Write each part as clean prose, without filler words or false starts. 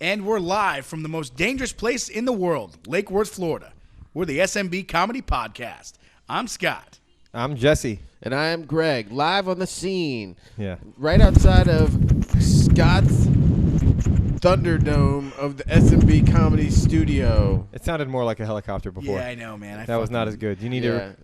And we're live from the most dangerous place in the world, Lake Worth, Florida. We're the SMB Comedy Podcast. I'm Scott. I'm Jesse. And I am Greg, live on the scene. Yeah. Right outside of Scott's Thunderdome of the SMB Comedy Studio. It sounded more like a helicopter before. Yeah, I know, man. That was not as good. You need to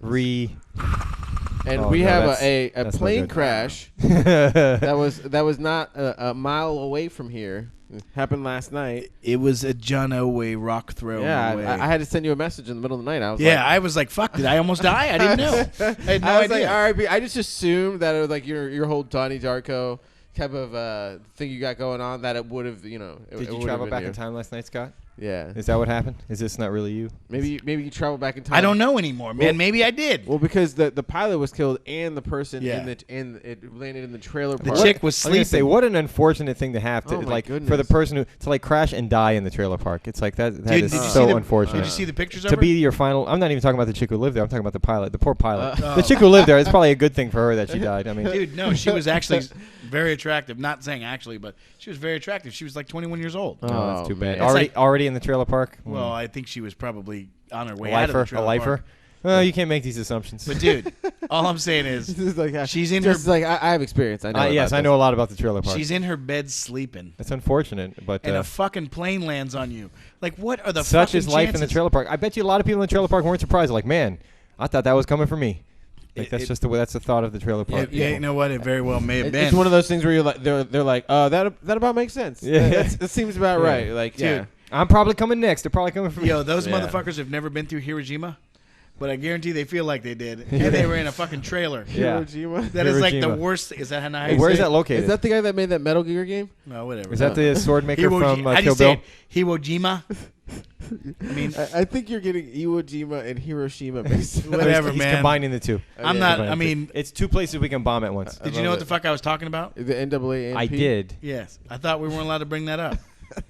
And Oh, we no, have a that's plane not good. crash that was not a mile away from here. It happened last night. It was a John Owe rock throw. Yeah, away. I had to send you a message in the middle of the night. I was like, fuck, did I almost die? I didn't know. I had no I was idea. like, RIP. I just assumed that it was like your whole Donnie Darko type of thing you got going on, that it would have, you know. Did you travel back in time last night, Scott? Yeah. Is that what happened? Is this not really you? Maybe you travel back in time. I don't know anymore, man. Well, maybe I did. Well, because the pilot was killed and the person Yeah. and it landed in the trailer The park. chick was I was gonna sleeping. say, what an unfortunate thing to have to Oh my like for the goodness. person who to like crash and die in the trailer park. It's like that Dude, is did you see so the- unfortunate. Did you see the pictures of to her? be your final. I'm not even talking about the chick who lived there. I'm talking about the pilot, the poor pilot. Oh. The chick who lived there. It's probably a good thing for her that she died. I mean, Dude, no, she was actually very attractive. Not saying actually, but she was very attractive. She was like 21 years old. no, that's too bad. man. It's Already in the trailer park. Well, I think she was probably on her a way out of the lifer, a trailer lifer. park. Well, you can't make these assumptions. But dude, all I'm saying is This is like, she's in just her like I have experience. I know. yes, about I know a lot about the trailer park. she's in her bed sleeping, It's unfortunate, but and a fucking plane lands on you. Like, what are the such fucking is life in the chances? trailer park. I bet you a lot of people in the trailer park weren't surprised. Like, man, I thought that was coming for me. Like, that's just the way. That's the thought of the trailer Yeah, park. yeah, you know what? It very well may have this. been. It's one of those things where you're like, they're like, that about makes sense. Yeah. That seems about Yeah. right. Like, Dude. yeah. I'm probably coming next. They're probably coming for me. Yo, those Yeah. motherfuckers have never been through Hiroshima, but I guarantee they feel like they did, and they were in a fucking trailer. Yeah. Hiroshima. That is like the Hiroshima. worst. Is that how Hey, where is that located? Is that the guy that made that Metal Gear game? No, whatever. Is that the sword maker from how do you Kill say Bill? it? Iwo Jima. I mean, I think you're getting Iwo Jima and Hiroshima mixed. whatever, He's man. combining the two. I'm Yeah. not. I mean, It's two places we can bomb at once. did you love know what it. the fuck I was talking about? The NAAMP. I did. Yes, I thought we weren't allowed to bring that up.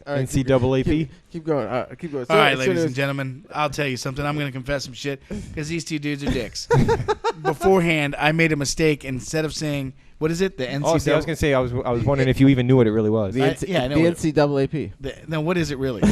All right, NCAAP. Keep going. Keep going. All right, ladies and gentlemen, I'll tell you something. I'm going to confess some shit because these two dudes are dicks. Beforehand, I made a mistake. Instead of saying, what is it? The NCAA. Oh, see, I was gonna say I was wondering if you even knew what it really was. The I know the what- NCAAP. No, what is it really?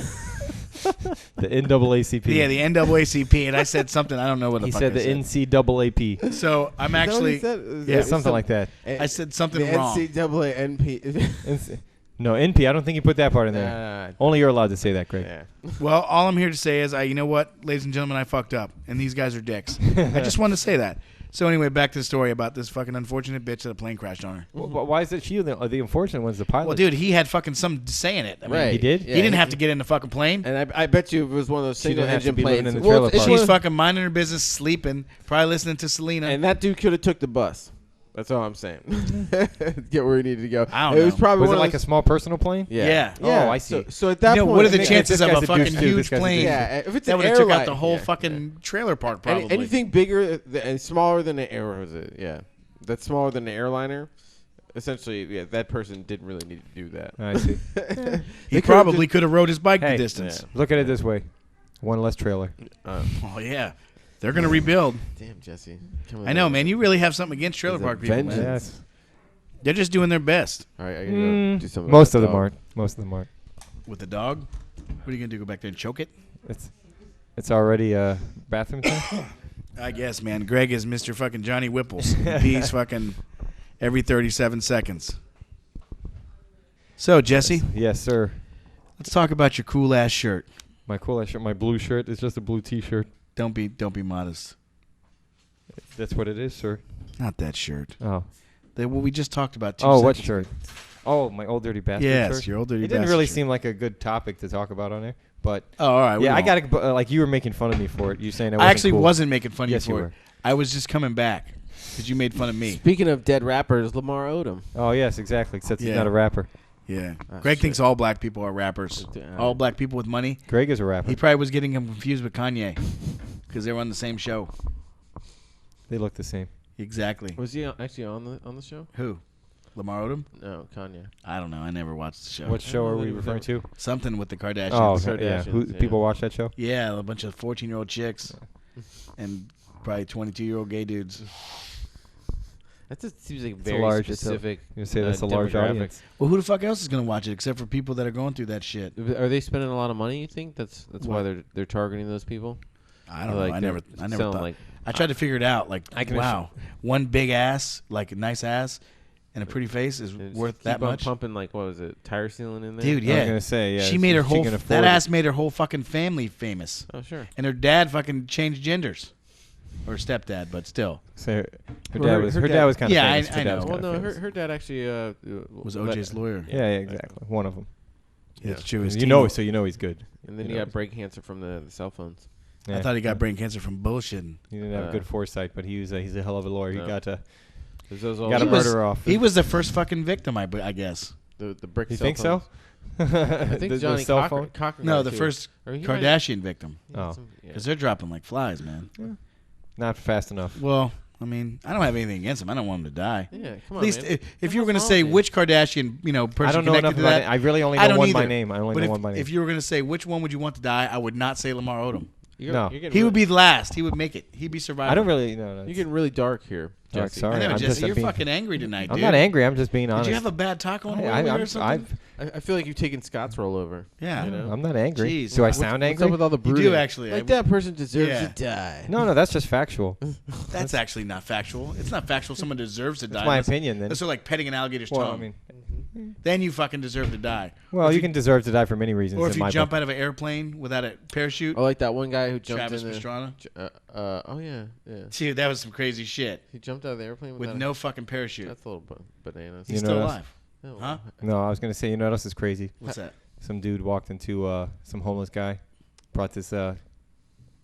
The NAACP. Yeah, the NAACP, and I said something. I don't know what the He fuck said I the NCAAP. So I'm Is that what he actually. said? Yeah, something like that. I said something the wrong. NCAANP. No, NP. I don't think you put that part in there. Only you're allowed to say that, Greg. Yeah. Well, all I'm here to say is, you know what, ladies and gentlemen, I fucked up, and these guys are dicks. I just wanted to say that. So anyway, back to the story about this fucking unfortunate bitch that a plane crashed on her. Well, why is it she? The unfortunate one's the pilot. Well, dude, he had fucking something to say in it. I mean, Right. He did? He didn't have to get in the fucking plane. And I bet you it was one of those She didn't single have to engine be living planes. in the trailer it's park. one She's of- fucking minding her business, sleeping, probably listening to Selena. and that dude could have took the bus. That's all I'm saying. Get where he needed to go. I don't It was know. probably Was one it of like a those- small personal plane? Yeah. Oh, I see. So at that You know, point, what are the this chances of guy's a a fucking douche, too. huge This guy's a plane douche. Yeah, if it's that an would have took out airline, the whole yeah, fucking trailer park, probably? anything bigger and smaller than an air was it? Yeah, that's smaller than an airliner. Essentially, yeah, that person didn't really need to do that. I see. He probably could have rode his bike Hey, the distance. Look at it this way: one less trailer. Oh, yeah. They're going to rebuild. Damn, Jesse. I know, man. You really have something against trailer There's a park people, man. vengeance. Yes. They're just doing their best. All right, I gotta go do something. Most about of that them dog. aren't. Most of them aren't. With the dog? What are you going to do? Go back there and choke it? It's already bathroom time. I guess, man. Greg is Mr. fucking Johnny Whipples. He pees fucking every 37 seconds. So, Jesse, Yes, sir. let's talk about your cool-ass shirt. My cool ass shirt, my blue shirt. It's just a blue T-shirt. Don't be modest. That's what it is, sir. Not that shirt. Oh. What we just talked about 2 Oh, what seconds shirt? Oh, my old dirty bastard Yes, shirt. your old dirty It didn't bastard really shirt. seem like a good topic to talk about on there, but Oh, all right. we yeah, I won't. got to like you were making fun of me for it. You saying I actually cool. wasn't making fun of Yes, you you for were. it. I was just coming back because you made fun of me. Speaking of dead rappers, Lamar Odom. Oh yes, exactly. Except he's Yeah. not a rapper. Yeah. Oh, Greg shit. thinks all black people are rappers. All black people with money. Greg is a rapper. He probably was getting him confused with Kanye because they were on the same show. They look the same. Exactly. Was he actually on the show? Who? Lamar Odom? No, Kanye. I don't know. I never watched the show. What show are we think referring to? Something with the Kardashians. Oh, the okay, yeah. Kardashians, yeah. People watch that show? Yeah, a bunch of 14-year-old chicks and probably 22-year-old gay dudes. That just seems like a very large- specific. You say that's a large demographic. audience. Well, who the fuck else is gonna watch it except for people that are going through that shit? Are they spending a lot of money? You think that's why What? they're targeting those people? I don't know. Like I never selling, thought. like I tried to figure it out. Like, I can wow, one big ass, like a nice ass, and a pretty face is worth keep that on much. pumping like what was it, tire sealing in there? Dude, I yeah. was gonna say, yeah. She made her whole can that afford ass made her whole fucking family famous, Oh sure. and her dad fucking changed genders, or stepdad, but still So her Well, dad her- was her her dad- dad was kind of Yeah, famous. I Her dad know. was Well, kinda no, famous. her dad actually was OJ's lawyer. Yeah, exactly. One of them. Yeah, it's true. His You team- know, so you know he's good. And then You he know. got brain cancer from the cell phones. Yeah. I thought he got brain cancer from bullshitting. He didn't have Uh, good foresight, but he's a hell of a lawyer. No. He got to Those got all a He was- murder off. He was the first fucking victim, I guess. the brick. You cell think so? phones. I think the Johnny cell Cochran. phone. Cochran No, got the it, too. first Or he might- Kardashian victim, Oh. yeah. because they're dropping like flies, man. Not fast enough. Well, I mean, I don't have anything against him. I don't want him to die. Yeah, come on, At least man. if you were going to wrong say with you? which Kardashian, person I don't know connected enough to about that, it. I really only I know don't one by either. name. I only But know one by name. if you were going to say which one would you want to die, I would not say Lamar Odom. No. You're getting He would really- be last. He would make it. He'd be surviving. I don't really. No, You're getting really dark here, Yeah, Jesse. sorry. I know, I'm Jesse, just you're being- fucking angry tonight, I'm dude. not angry. I'm just being Did honest. you have a bad taco on I, earlier or I've, something? I feel like you've taken Scott's rollover. Yeah. You know? I'm not angry. Jeez. Do I What's- sound What's angry? up with all the You brooding? do actually. Like that person deserves Yeah. to die. No, that's just factual. That's actually not factual. It's not factual. Someone deserves to die. That's my That's- opinion. Then. That's sort of like petting an alligator's Well, tongue. I mean, Then you fucking deserve to die. well, if you you- can deserve to die for many reasons. Or in if you my jump book. out of an airplane without a parachute. I like that one guy who jumped Travis in the. Pastrana. Oh yeah. Dude, that was some crazy shit. He jumped out of the airplane With without no fucking parachute. That's a little bananas. He's You know still what else? alive. No. Huh? No, I was gonna say. You know what else is crazy? What's that? Some dude walked into some homeless guy, brought this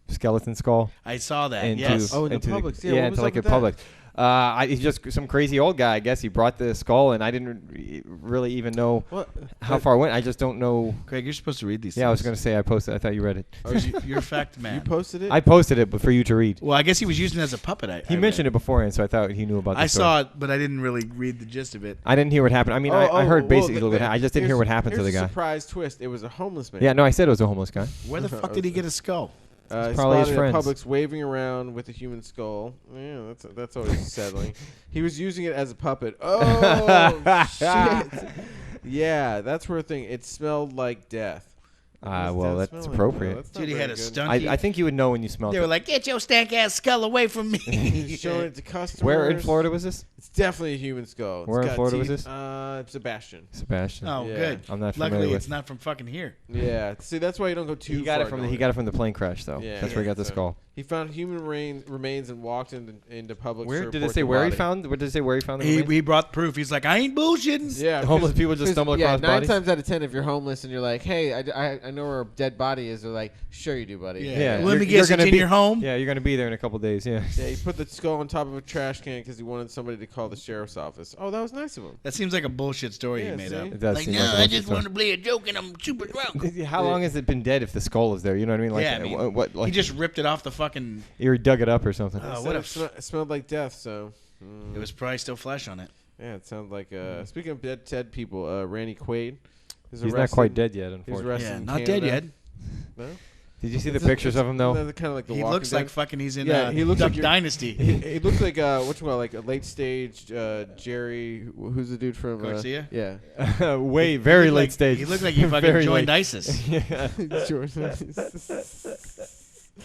skeleton skull I saw that. into Yes. Oh, in the into Publix. Yeah, what was into up like a with that? Publix. He's just some crazy old guy. I guess he brought the skull, and I didn't really even know What? how far it went. I just don't know. Craig, you're supposed to read these. Yeah, I was things. gonna say I posted. I thought you read it. Oh, you're a fact man. You posted it? I posted it, but for you to read. Well, I guess he was using it as a puppet. He mentioned it beforehand, so I thought he knew about the I story. saw it, but I didn't really read the gist of it. I didn't hear what happened. I mean, I heard basically a little bit. I just didn't hear what happened to the Here's a guy. surprise twist. It was a homeless man. Yeah, no, I said it was a homeless guy. Where the fuck did he get a skull? probably his spotted friends. at Publix waving around with a human skull. Yeah, that's always settling. He was using it as a puppet. Oh shit! Yeah, that's where a thing. It smelled like death. Well, that's appropriate. Dude, he had a stunt. I think you would know when you smelled They it. were like, "Get your stank ass skull away from me!" He's showing it to customers. Where in Florida was this? It's definitely a human skull. It's Where in got Florida was teeth. this? Sebastian. Sebastian. Oh, Yeah. good. I'm not familiar Luckily, with. it's not from fucking here. Yeah. See, that's why you don't go too He got far it from going. he got it from the plane crash though. Yeah. That's where he got the So skull. He found human remains and walked into Publix. Where to did it report say the where he body. found? What did it say where he found the He remains? brought proof. He's like, "I ain't bullshitting." Yeah, Homeless people just stumble across nine bodies? times out of 10, if you're homeless and you're like, "Hey, I know where a dead body is," they're like, "Sure you do, buddy." Yeah. Let You're- me you're guess, it's gonna in be- your home. Yeah, you're gonna be there in a couple days. Yeah. Yeah, he put the skull on top of a trash can because he wanted somebody to call the sheriff's office. Oh, that was nice of him. That seems like a bullshit story Yeah, he made see? up. It does Like, seem no, like a I bullshit just story. want to play a joke and I'm super drunk. How long has it been dead if the skull is there? You know what I mean? Like, Yeah, I mean, what? Like he just ripped it off the fucking. he dug it up or something. Oh, It what said a it smelled like death. So It was probably still flesh on it. yeah, it sounded like. Speaking of dead people, Randy Quaid. He's not quite dead yet, He was unfortunately. arrested Yeah, in not Canada. dead yet. No? Did you see the pictures of him though? Kind of like the He Walking looks like Dead. fucking. He's in Yeah, he looks Duck like you're- Dynasty. He looks like like a late stage Jerry. Who's the dude from Garcia? Yeah. Very He looked late like- stage. He looked like he fucking Very joined late. ISIS. Yeah.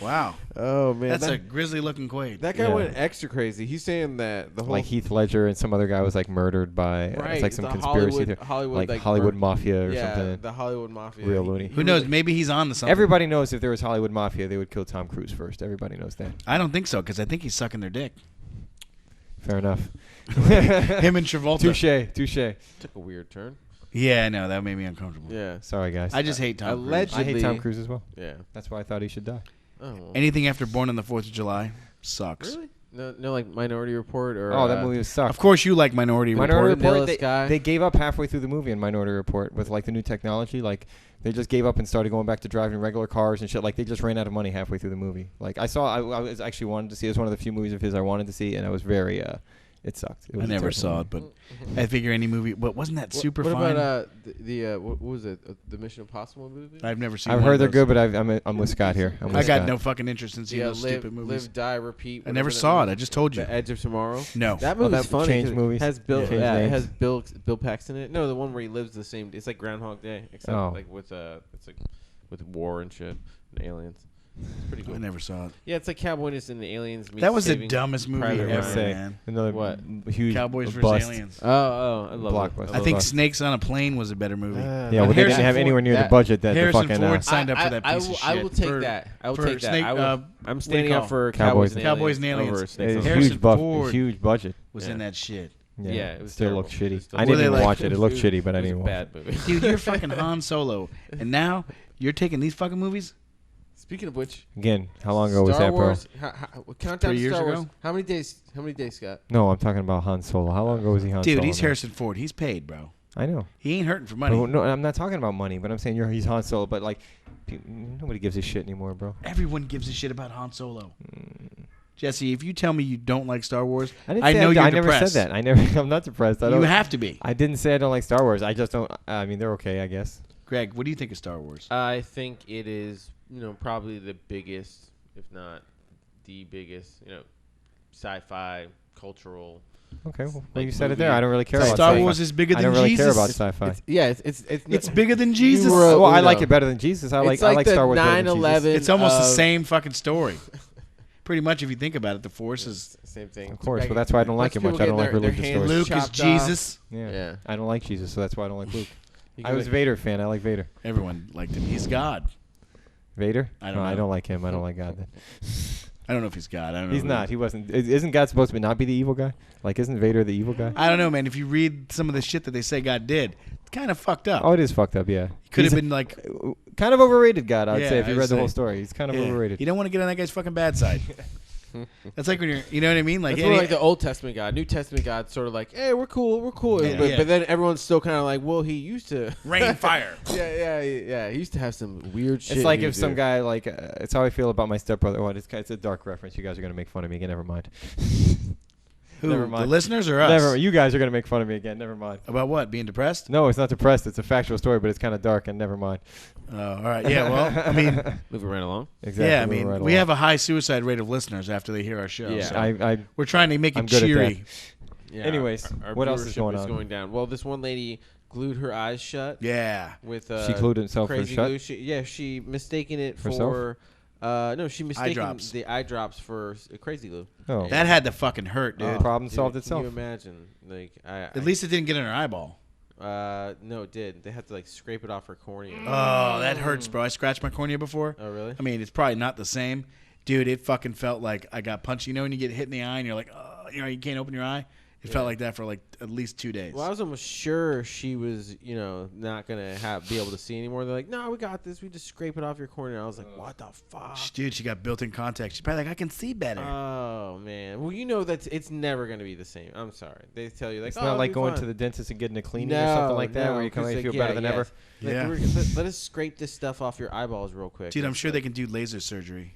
Wow, Oh man, that's that, a grisly looking Quaid. that guy Yeah. went extra crazy. He's saying that the whole Like Heath Ledger and some other guy was like murdered by right, it's like some the conspiracy theory. Hollywood, like Hollywood mur- Mafia or yeah, something. the Hollywood Mafia. Real loony. Who knows? Maybe he's on to something. Everybody knows if there was Hollywood Mafia, they would kill Tom Cruise first. Everybody knows that. I don't think so because I think he's sucking their dick. Fair enough. Him and Travolta. Touche. Took a weird turn. Yeah, I know that made me uncomfortable. Yeah. Sorry, guys. I just hate Tom Cruise. Allegedly- I hate Tom Cruise as well. Yeah. That's why I thought he should die. Oh. Well. Anything after Born on the 4th of July sucks. Really? No, like Minority Report or. Oh, that movie was sucked. Of course, you like Minority Report. Minority Report, Vanilla Sky. they gave up halfway through the movie in Minority Report with like the new technology. Like they just gave up and started going back to driving regular cars and shit. Like they just ran out of money halfway through the movie. Like I was actually wanted to see. It was one of the few movies of his I wanted to see, and I was very It sucked. It I was a never terrible saw movie. it, but I figure any movie. But wasn't that super What fine? about what was it? The Mission Impossible movie? I've never seen. I've one heard of they're those. good, but I'm with Scott here. I got no fucking interest in seeing those live, stupid movies. Live, Die, Repeat. I never whatever that saw it. movie I just told you. The Edge of Tomorrow. No. That Oh, movie's that funny. changed 'cause movies? It has Bill. Changed Yeah, it names? has Bill Paxton in it. No, the one where he lives the same. It's like Groundhog Day, except like with it's like with war and shit and aliens. It's pretty cool. I never saw it. Yeah, it's like Cowboys and the aliens. That was the Saving dumbest movie Private ever, Ryan. man. Another What? huge Cowboys vs. bust. Aliens. Oh, I love Blockbuster. it. I think Snakes on a Plane was a better movie. Yeah, But well, they Harrison didn't have Ford- anywhere near the that- budget that the Harrison fucking Ford signed up for that I piece will, of shit. I will take that. I will for take that. Snake- I will, I'm what do standing you up call for it? Cowboys Cowboys and over Aliens. Snakes It on was a a Harrison huge, Ford huge budget. was Yeah. in that shit. Yeah, it was still terrible. looked It shitty. was still I Were didn't they even like- watch it. It looked was- shitty, but I it was didn't a watch bad it. movie. Dude, you're fucking Han Solo, and now you're taking these fucking movies. Speaking of which, Again, how long ago was Star that, bro? Wars, countdown 3 to years Star Wars. ago? How many days? How many days, Scott? No, I'm talking about Han Solo. How long ago was he Han Solo? Dude, he's man? Harrison Ford. He's paid, bro. I know. He ain't hurting for money. No, I'm not talking about money, but I'm saying he's Han Solo. But like, nobody gives a shit anymore, bro. Everyone gives a shit about Han Solo. Jesse, if you tell me you don't like Star Wars, I didn't I say know you're I never depressed. said that. I never. I'm not depressed. I You don't. have to be. I didn't say I don't like Star Wars. I just don't. I mean, they're okay, I guess. Greg, what do you think of Star Wars? I think it is, probably the biggest, if not the biggest, sci-fi cultural. Okay, well, Like you said it movie. there. I don't really care about Star sci-fi. Wars is bigger I than don't really Jesus. care about sci-fi. It's It's bigger than Jesus. were- Well, I Uno. like it better than Jesus. I like the Star Wars better than 9/11. Jesus. It's almost the of- same fucking story. Pretty much, if you think about it, the Force is Same thing. Of course, but that's why I don't like it much. I don't like religious stories. Luke is chopped off. Jesus. Yeah. I don't like Jesus, so that's why I don't like Luke. You I can was a make- Vader fan. I like Vader. Everyone liked him. He's God. Vader? I don't No, I know. don't like him. I don't like God. Then. I don't know if he's God. I don't know. He's not. He wasn't. Isn't God supposed to not be the evil guy? Like, isn't Vader the evil guy? I don't know, man. If you read some of the shit that they say God did, it's kind of fucked up. Oh, it is fucked up. Yeah. Could have He's been like, kind of overrated. God, I'd Yeah, say if you I'd read the whole say. story, he's kind of yeah, overrated. you don't want to get on that guy's fucking bad side. That's like when you're, you know what I mean? Like, That's more like the Old Testament God. New Testament God's sort of like, hey, we're cool. Yeah. But, Yeah. but then everyone's still kind of like, well, he used to. rain fire. Yeah. He used to have some weird shit. It's like he if would some do. guy like it's how I feel about my stepbrother. What? It's a dark reference. You guys are gonna make fun of me again. Never mind. Who? Never The mind. listeners or us? Never. You guys are gonna make fun of me again. Never mind. About what? Being depressed? No, it's not depressed. It's a factual story, but it's kind of dark. And never mind. Oh, all right. Yeah. Well, I mean, Moving right along. Exactly. yeah. I moving mean, right we along. have a high suicide rate of listeners after they hear our show. Yeah. so I we're trying to make it I'm good at cheery. Yeah, Anyways, our what else is viewership going on? down. Well, this one lady glued her eyes shut Yeah. with she glued herself crazy shut. glue. She mistaken it Herself? for. No, she mistaken drops. the eye drops for crazy glue. Oh, That had to fucking hurt, dude. problem Dude, solved Can itself. you imagine? Like, At least it didn't get in her eyeball. no, it did. They had to like scrape it off her cornea. Oh, that hurts, bro. I scratched my cornea before. Oh, really? I mean, it's probably not the same. Dude, it fucking felt like I got punched. You know when you get hit in the eye and you're like, oh, you can't open your eye? It felt like that for like at least 2 days. Well, I was almost sure she was, not gonna be able to see anymore. They're like, "No, we got this. We just scrape it off your cornea." I was like, "What the fuck?" Dude, she got built-in contacts. She's probably like, I can see better. Oh man. Well, you know that it's never gonna be the same. I'm sorry. They tell you like, It's "Oh, not it'll like be going fine." to the dentist and getting a cleaning or something like that, where you come in and feel better than ever. Like, Yeah. let us scrape this stuff off your eyeballs real quick. Dude, I'm It's sure they like can do laser surgery.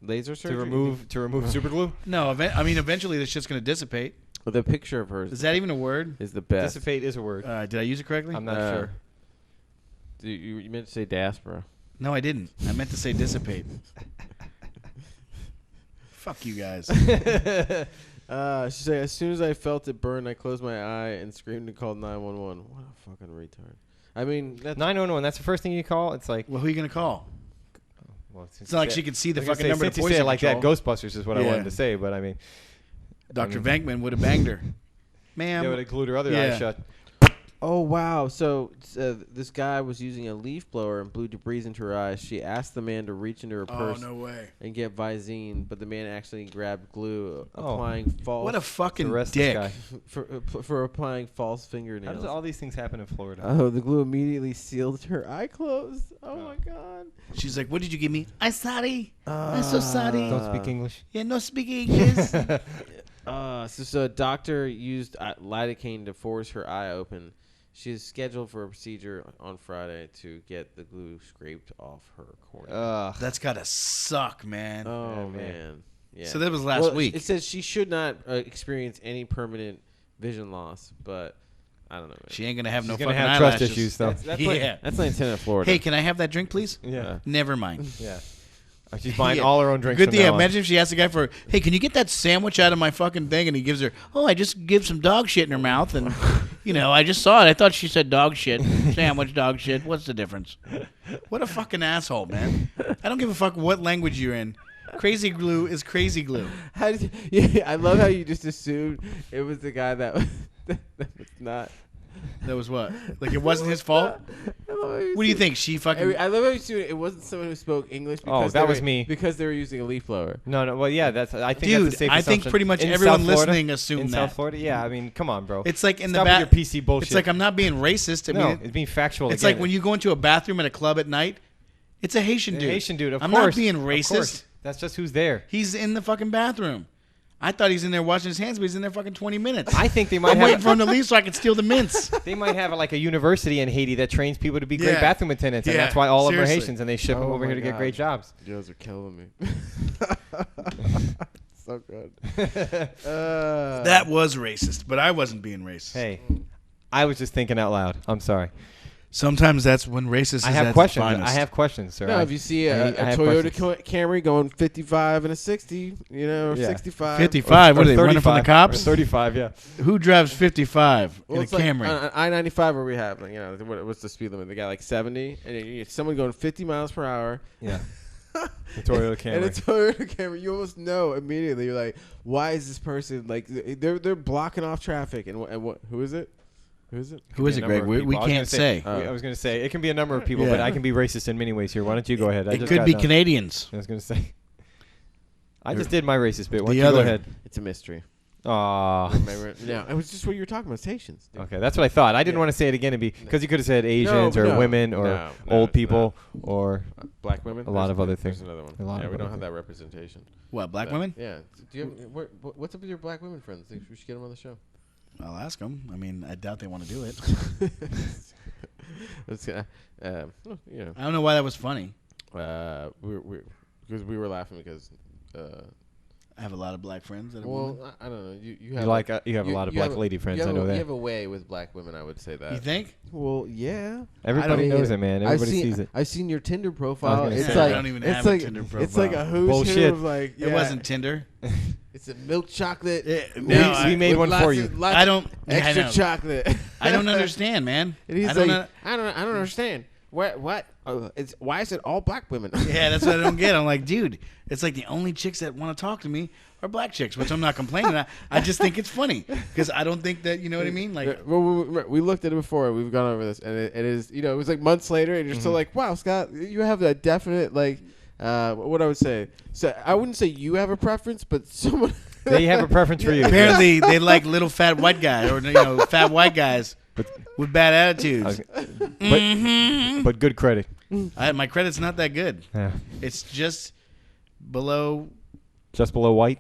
laser surgery To remove super glue. No, I mean, eventually this shit's going to dissipate. Well, the picture of hers Is that even a word? is the best. Dissipate is a word. Did I use it correctly? I'm not sure. Dude, you meant to say diaspora. No, I didn't. I meant to say dissipate. Fuck you guys. She said, as soon as I felt it burn, I closed my eye and screamed and called 911. What a fucking retard. I mean, that's 911. That's the first thing you call. It's like, Well, who are you going to call? well, It's not like she could see the I was gonna fucking say, number since to you say poison it like control. that, Ghostbusters is what I Yeah. wanted to say. But I mean, Dr. Venkman would have banged her. Ma'am. they would have glued her other Yeah. eye shut. Oh, wow. So this guy was using a leaf blower and blew debris into her eyes. She asked the man to reach into her Oh, purse no way. and get Visine, but the man actually grabbed glue, Oh. applying false What a fucking Arrest this dick. guy. for applying false How fingernails. does all these things happen in Florida? Oh, the glue immediately sealed her eye closed. Oh, my God. She's like, what did you give me? I'm sorry. I'm so sorry. Don't speak English. Yeah, no speak English. So a doctor used lidocaine to force her eye open. She is scheduled for a procedure on Friday to get the glue scraped off her cornea. That's got to suck, man. Oh, Yeah, man. man. Yeah. So that was last week. It says she should not experience any permanent vision loss, but I don't know. She ain't gonna have She's no gonna fucking have trust eyelashes. issues, though. That's Yeah. That's Lieutenant Florida. Hey, can I have that drink, please? Yeah. Never mind. Yeah. She's buying Yeah. all her own drinks. Good from thing. now on. Imagine if she asked the guy for, hey, can you get that sandwich out of my fucking thing? And he gives her, I just give some dog shit in her mouth. And, I just saw it. I thought she said dog shit. Sandwich, dog shit. What's the difference? What a fucking asshole, man. I don't give a fuck what language you're in. Crazy glue is crazy glue. I love how you just assumed it was the guy that was not. That was what? Like it wasn't his fault? What do you think? She fucking... I love how you assumed it wasn't someone who spoke English. Oh, that was me. Because they were using a leaf blower. No. Well, yeah. I think Dude, that's a safe I think assumption. pretty much In everyone South Florida? listening assumed in that. South Florida. Yeah. I mean, come on, bro. It's like in the Stop bath. with your PC bullshit. It's like I'm not being racist. I no, mean, it's being factual. it's again. like when you go into a bathroom at a club at night, it's a Haitian dude. Haitian dude. Of I'm course. not being Of racist. course. That's just who's there. He's in the fucking bathroom. I thought he's in there washing his hands, but he's in there fucking 20 minutes. I think they might I'm waiting have. for him to leave so I can steal the mints. They might have like a university in Haiti that trains people to be great Yeah. bathroom attendants, and Yeah, that's why all of them are seriously. Haitians, and they ship them Oh over my here to get God. great jobs. You guys are killing me. So good. That was racist, but I wasn't being racist. Hey, I was just thinking out loud. I'm sorry. Sometimes that's when racist is I at have its questions. finest. I have questions, sir. No, if you see I a have Toyota questions. Camry going 55 and a 60, or Yeah. 65. 55. What are they running from the 35, cops? or 35, yeah. Who drives 55 Well, in a it's like Camry? on I-95 where we have, what's the speed limit? They got like 70, and it's someone going 50 miles per hour. Yeah. The Toyota Camry. And a Toyota Camry, you almost know immediately. You're like, why is this person like? They're blocking off traffic, and what? Who is it? Who is it? Who is it, Greg? We can't say. I was going to say it can be a number of people, Yeah. but I can be racist in many ways here. Why don't you go ahead? It could be Canadians. I was going to say. I just did my racist bit. Why The don't you go other- ahead? It's a mystery. Aw. Remember? No, it was just what you were talking about. It's Haitians. Dude. Okay, that's what I thought. I didn't Yeah. want to say it again because you could have said Asians No, or no, women or no, old it's people or Black women. A lot of other There's things. another one. A lot yeah, of we don't other have that representation. What, black But, women? Yeah. Do you have, what's up with your black women friends? Think we should get them on the show? I'll ask them. I mean, I doubt they want to do it. Let's, I don't know why that was funny. because we were laughing because. I have a lot of black friends that are women. Well, I don't know. You you have like you have a lot of black lady friends. I know You that. have a way with black women. I would say that. You think? Well, yeah. Everybody knows it, man. Everybody sees it. I've seen your Tinder profile. gonna It's say. like I don't even it's have a like Tinder it's like a profile. who's Bullshit. who of like It wasn't Tinder. It's a milk chocolate. No, we made with one for lots you. of- lots I of don't. Yeah, I extra know. chocolate. I don't understand, man. And he's I don't like, I don't understand. What? Why is it all black women? Yeah, that's what I don't get. I'm like, dude, it's like the only chicks that want to talk to me are black chicks, which I'm not complaining. I just think it's funny because I don't think that, you know what I mean? Like, Well, we looked at it before. We've gone over this, and it is, it was like months later, and you're still like, wow, Scott, you have that definite, like, what I would say. So I wouldn't say you have a preference, but someone. They have a preference for you. apparently they like little fat white guys or fat white guys with bad attitudes. But good credit. My credit's not that good. Yeah. It's just below. Just below white.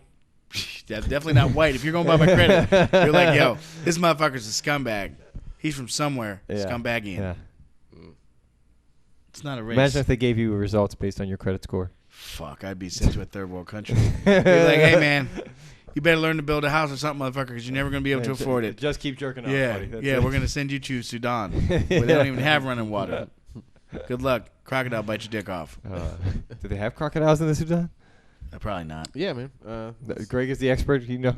Definitely not white. If you're going by my credit, you're like, yo, this motherfucker's a scumbag. He's from somewhere. Yeah. Scumbagian. Yeah. It's not a race. Imagine if they gave you results based on your credit score. Fuck, I'd be sent to a third world country. Be like, hey, man, you better learn to build a house or something, motherfucker, because you're never going to be able to afford it. Just keep jerking off, Yeah, buddy. That's yeah, it. we're going to send you to Sudan where they don't even have running water. Good luck. Crocodile bite your dick off. Do they have crocodiles in the Sudan? Probably not. Yeah, man. Greg is the expert. You know.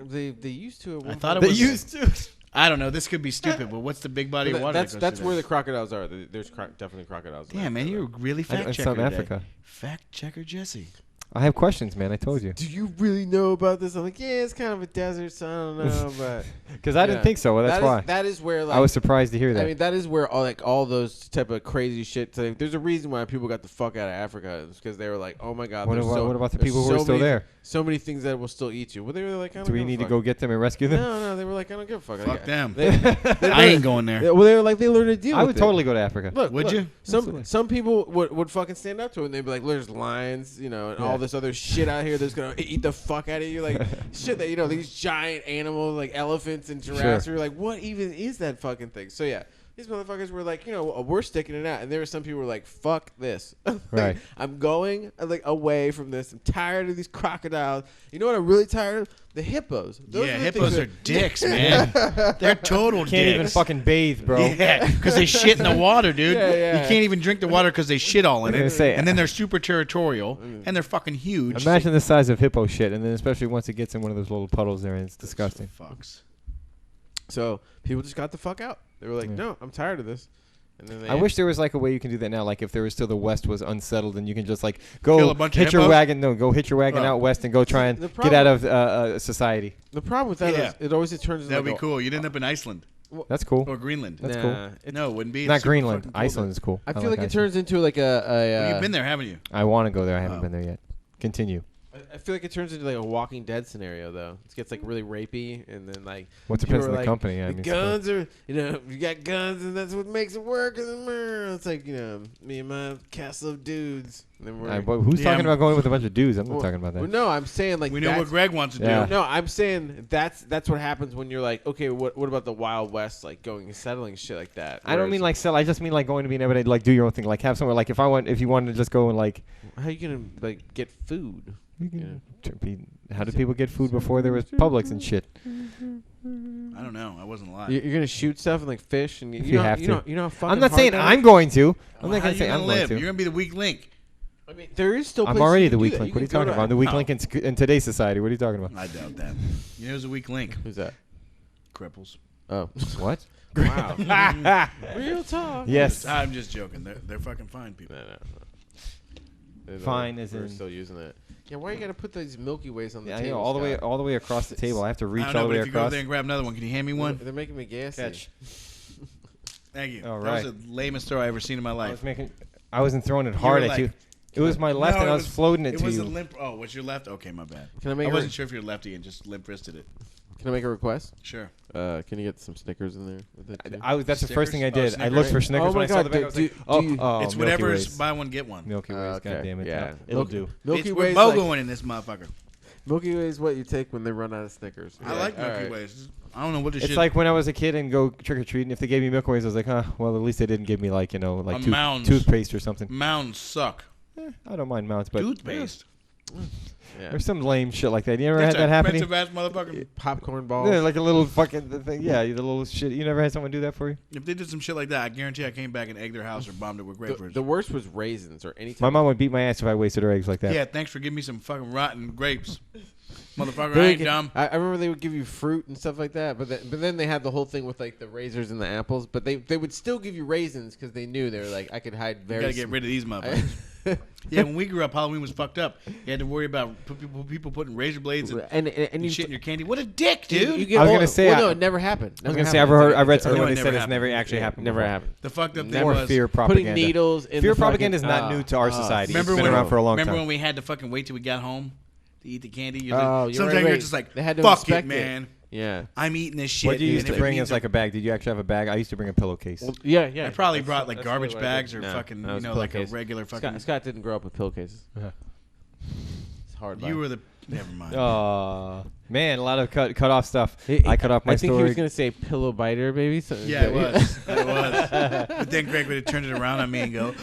They used to. At one I thought it point. They was. used to. I don't know. This could be stupid, but what's the big body of But water? that's where the crocodiles are. There's definitely crocodiles. Damn, man, you're a really fact checker. South today. Africa. Fact checker Jesse. I have questions, man. I told you. Do you really know about this? I'm like, yeah, it's kind of a desert, so I don't know, but Because I didn't think so. Well, that's why. That is where like I was surprised to hear that. I mean, that is where all those type of crazy shit. Like, there's a reason why people got the fuck out of Africa. It's because they were like, oh my god. What about the people who are still there? So many things that will still eat you. Well, they were like, I don't Do we give a need to fuck. go get them and rescue them? No, they were like, I don't give a fuck. Fuck them. They I ain't going there. Well, they were like, they learned to deal I with would it. totally go to Africa. Look, Would you? Some people would fucking stand up to it and they'd be like, there's lions, and all this other shit out here that's gonna eat the fuck out of you, like shit that these giant animals like elephants and giraffes. Sure. You're like, what even is that fucking thing? So yeah, These motherfuckers were like, we're sticking it out. And there were some people who were like, fuck this. Like, Right. I'm going away from this. I'm tired of these crocodiles. You know what I'm really tired of? The hippos. Those Yeah, are the hippos things are dicks, man. They're total Can't dicks. even fucking bathe, bro. Yeah, because they shit in the water, dude. Yeah. You can't even drink the water because they shit all in I was it. gonna say- And then they're super territorial, and they're fucking huge. Imagine the size of hippo shit, and then especially once it gets in one of those little puddles there, and it's disgusting. Fucks. So people just got the fuck out. They were like, no, I'm tired of this. And then they I wish there was like a way you can do that now. Like if there was still the West was unsettled, and you can just like Kill go a bunch of hit your hippos? wagon. No, go hit your wagon Oh. out west and go try and The get out of problem- society. The problem with that Yeah. is it turns into That'd like be cool. You'd end up in Iceland That's cool. or Greenland. That's nah, cool. No, it wouldn't be. It's Not super Greenland. fucking cool Iceland there. is cool. I feel like it Iceland. turns into like Well, you've been there, haven't you? I want to go there. I haven't Oh. been there yet. Continue. I feel like it turns into like a Walking Dead scenario though. It gets like really rapey, and then like What people depends are on the like, company. I the mean, guns are, you got guns, and that's what makes it work. And it's like me and my castle of dudes. And then we're who's Yeah, talking about going with a bunch of dudes? I'm not Well, talking about that. well, no, I'm saying like We know what that's- Greg wants to Yeah. do. No, I'm saying that's what happens when you're like, okay, what about the Wild West, like going and settling shit like that? I don't Whereas- mean like sell. I just mean like going to being able to like do your own thing. Like have somewhere like if you wanted to just go and like. how you gonna like get food? How did people get food before there was Publix and shit? I don't know. I wasn't alive. You're gonna shoot stuff and like fish, and If you have to. you know how fucking I'm not hard saying that I'm is? going to. I'm Well, not how gonna you say I'm live? going You're to. gonna be the weak link. I mean, there is still. I'm places already you the can do weak that. link. What are you can go talking to- about? I'm the weak No. link in today's society. What are you talking about? I doubt that. You know who's a weak link? Who's that? Cripples. Oh, What? wow. Real talk. Yes. I'm just joking. They're fucking fine people. No. Fine as We're in- still using it. Yeah, why you gotta put these Milky Ways on the Yeah, I table? know, all Scott? the way across the table. I have to reach I all don't know, the but way if you go across. there and grab another one, can you hand me one? They're making me gassy. Catch. Thank you. All That right. was the lamest throw I ever seen in my life. I wasn't throwing it hard were at like- you. It was my left, No, and it I was was- floating it to was you. a limp. Oh, was your left? Okay, my bad. Can I I make? wasn't sure if you're lefty and just limp wristed it. Can I make a request? Sure. Can you get some Snickers in there with it too? That's the first thing I Snickers? did. Oh, I looked for Snickers. Snickers Oh my when I saw God, the bag. I was like, oh, It's Milky whatever's Ways. buy one get one. Milky Ways. Okay, God damn it. yeah. No, it'll Milky- do. Milky It's Ways. with Like, Mogo in this motherfucker. Milky Way is what you take when they run out of Snickers. I like all Milky right. Ways. I don't know what this It's shit. like when I was a kid and go trick or treating. If they gave me Milky Ways, I was like, well, at least they didn't give me like like Mounds. toothpaste or something. Mounds suck. I don't mind mounts, but Toothpaste. Yeah. there's some lame shit like that. You ever That's had that happen? expensive ass motherfucker. Popcorn balls. Yeah, like a little fucking thing. Yeah, the little shit. You never had someone do that for you? If they did some shit like that, I guarantee I came back and egged their house or bombed it with the, grapefruits. the worst was raisins or anything. My mom would beat my ass if I wasted her eggs like that. Yeah, thanks for giving me some fucking rotten grapes. Motherfucker, I They ain't would dumb. I remember they would give you fruit and stuff like that, but then they had the whole thing with like the razors and the apples. But they would still give you raisins because they knew they were like I could hide You very. gotta get rid of these motherfuckers. Yeah, when we grew up, Halloween was fucked up. You had to worry about people putting razor blades and and shit in your candy. What a dick, dude. You get I was old- gonna say, well, no, I- it never happened. I was Never gonna say happened. I read It's- something No, where it they never said it's happened. never actually happened. Never before. happened. the fucked up thing More was fear Putting propaganda. needles in Fear the propaganda is fucking- not new to our society. Remember It's been when, around for a long remember time. when we had to fucking wait till we got home to eat the candy? You're Oh, like, you're sometimes right. you're just like, They had to fuck it, inspect it. man. Yeah. I'm eating this shit. What did you used and to if it bring means as like a bag? Did you actually have a bag? I used to bring a pillowcase. Well, yeah. I probably That's- brought like that's garbage really what I bags did. or No, fucking, that was like a pillowcase. regular fucking. Scott didn't grow up with pillowcases. Uh-huh. It's hard. You were the. Never mind. Man, a lot of cut off stuff. He- I cut off my I think story. he was gonna say pillow biter, maybe. So Yeah, it was. It was. But then Greg would have turned it around on me and go,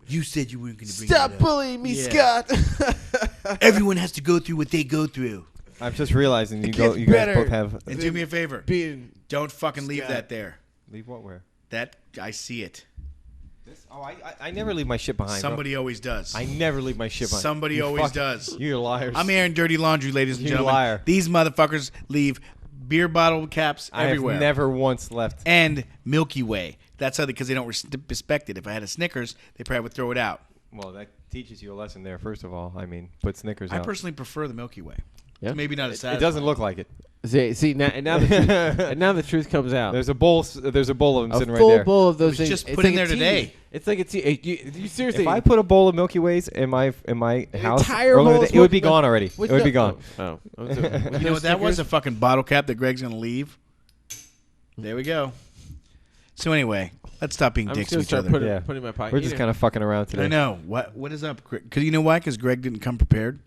"You said you weren't going to bring Stop it up. bullying me, Yeah. Scott. Everyone has to go through what they go through." I'm just realizing you gets guys better. both have. And do me a favor. Being Don't fucking leave Scott. that there. Leave what where? That I see it. Oh, I never leave my shit behind. bro. Somebody always does. I never leave my shit behind. Somebody You always fuck- does. You're liars. I'm airing dirty laundry, ladies and You gentlemen. liar. These motherfuckers leave beer bottle caps I everywhere. have never once left. And Milky Way. That's how because they don't respect it. If I had a Snickers, they probably would throw it out. Well, that teaches you a lesson there. First of all, I mean, put Snickers I out. personally prefer the Milky Way. Yeah. It's maybe not as It satisfying. doesn't look like it. see now, and now the truth, and now the truth comes out. There's a bowl. There's a bowl of them a sitting right full there. bowl of those was things. just It's put in like there a tea. today. It's like a tea. You seriously. If I put a bowl of Milky Ways in my house, entire earlier bowl today, is it would be with- gone already. It with would the- be gone. Oh. You know what that was? A fucking bottle cap that Greg's going to leave. There we go. So anyway, let's stop being I'm dicks just to gonna each start other. Yeah. putting my pocket. We're just kind of fucking around today. I know. What is up, Greg? Because you know why? Because Greg didn't come prepared.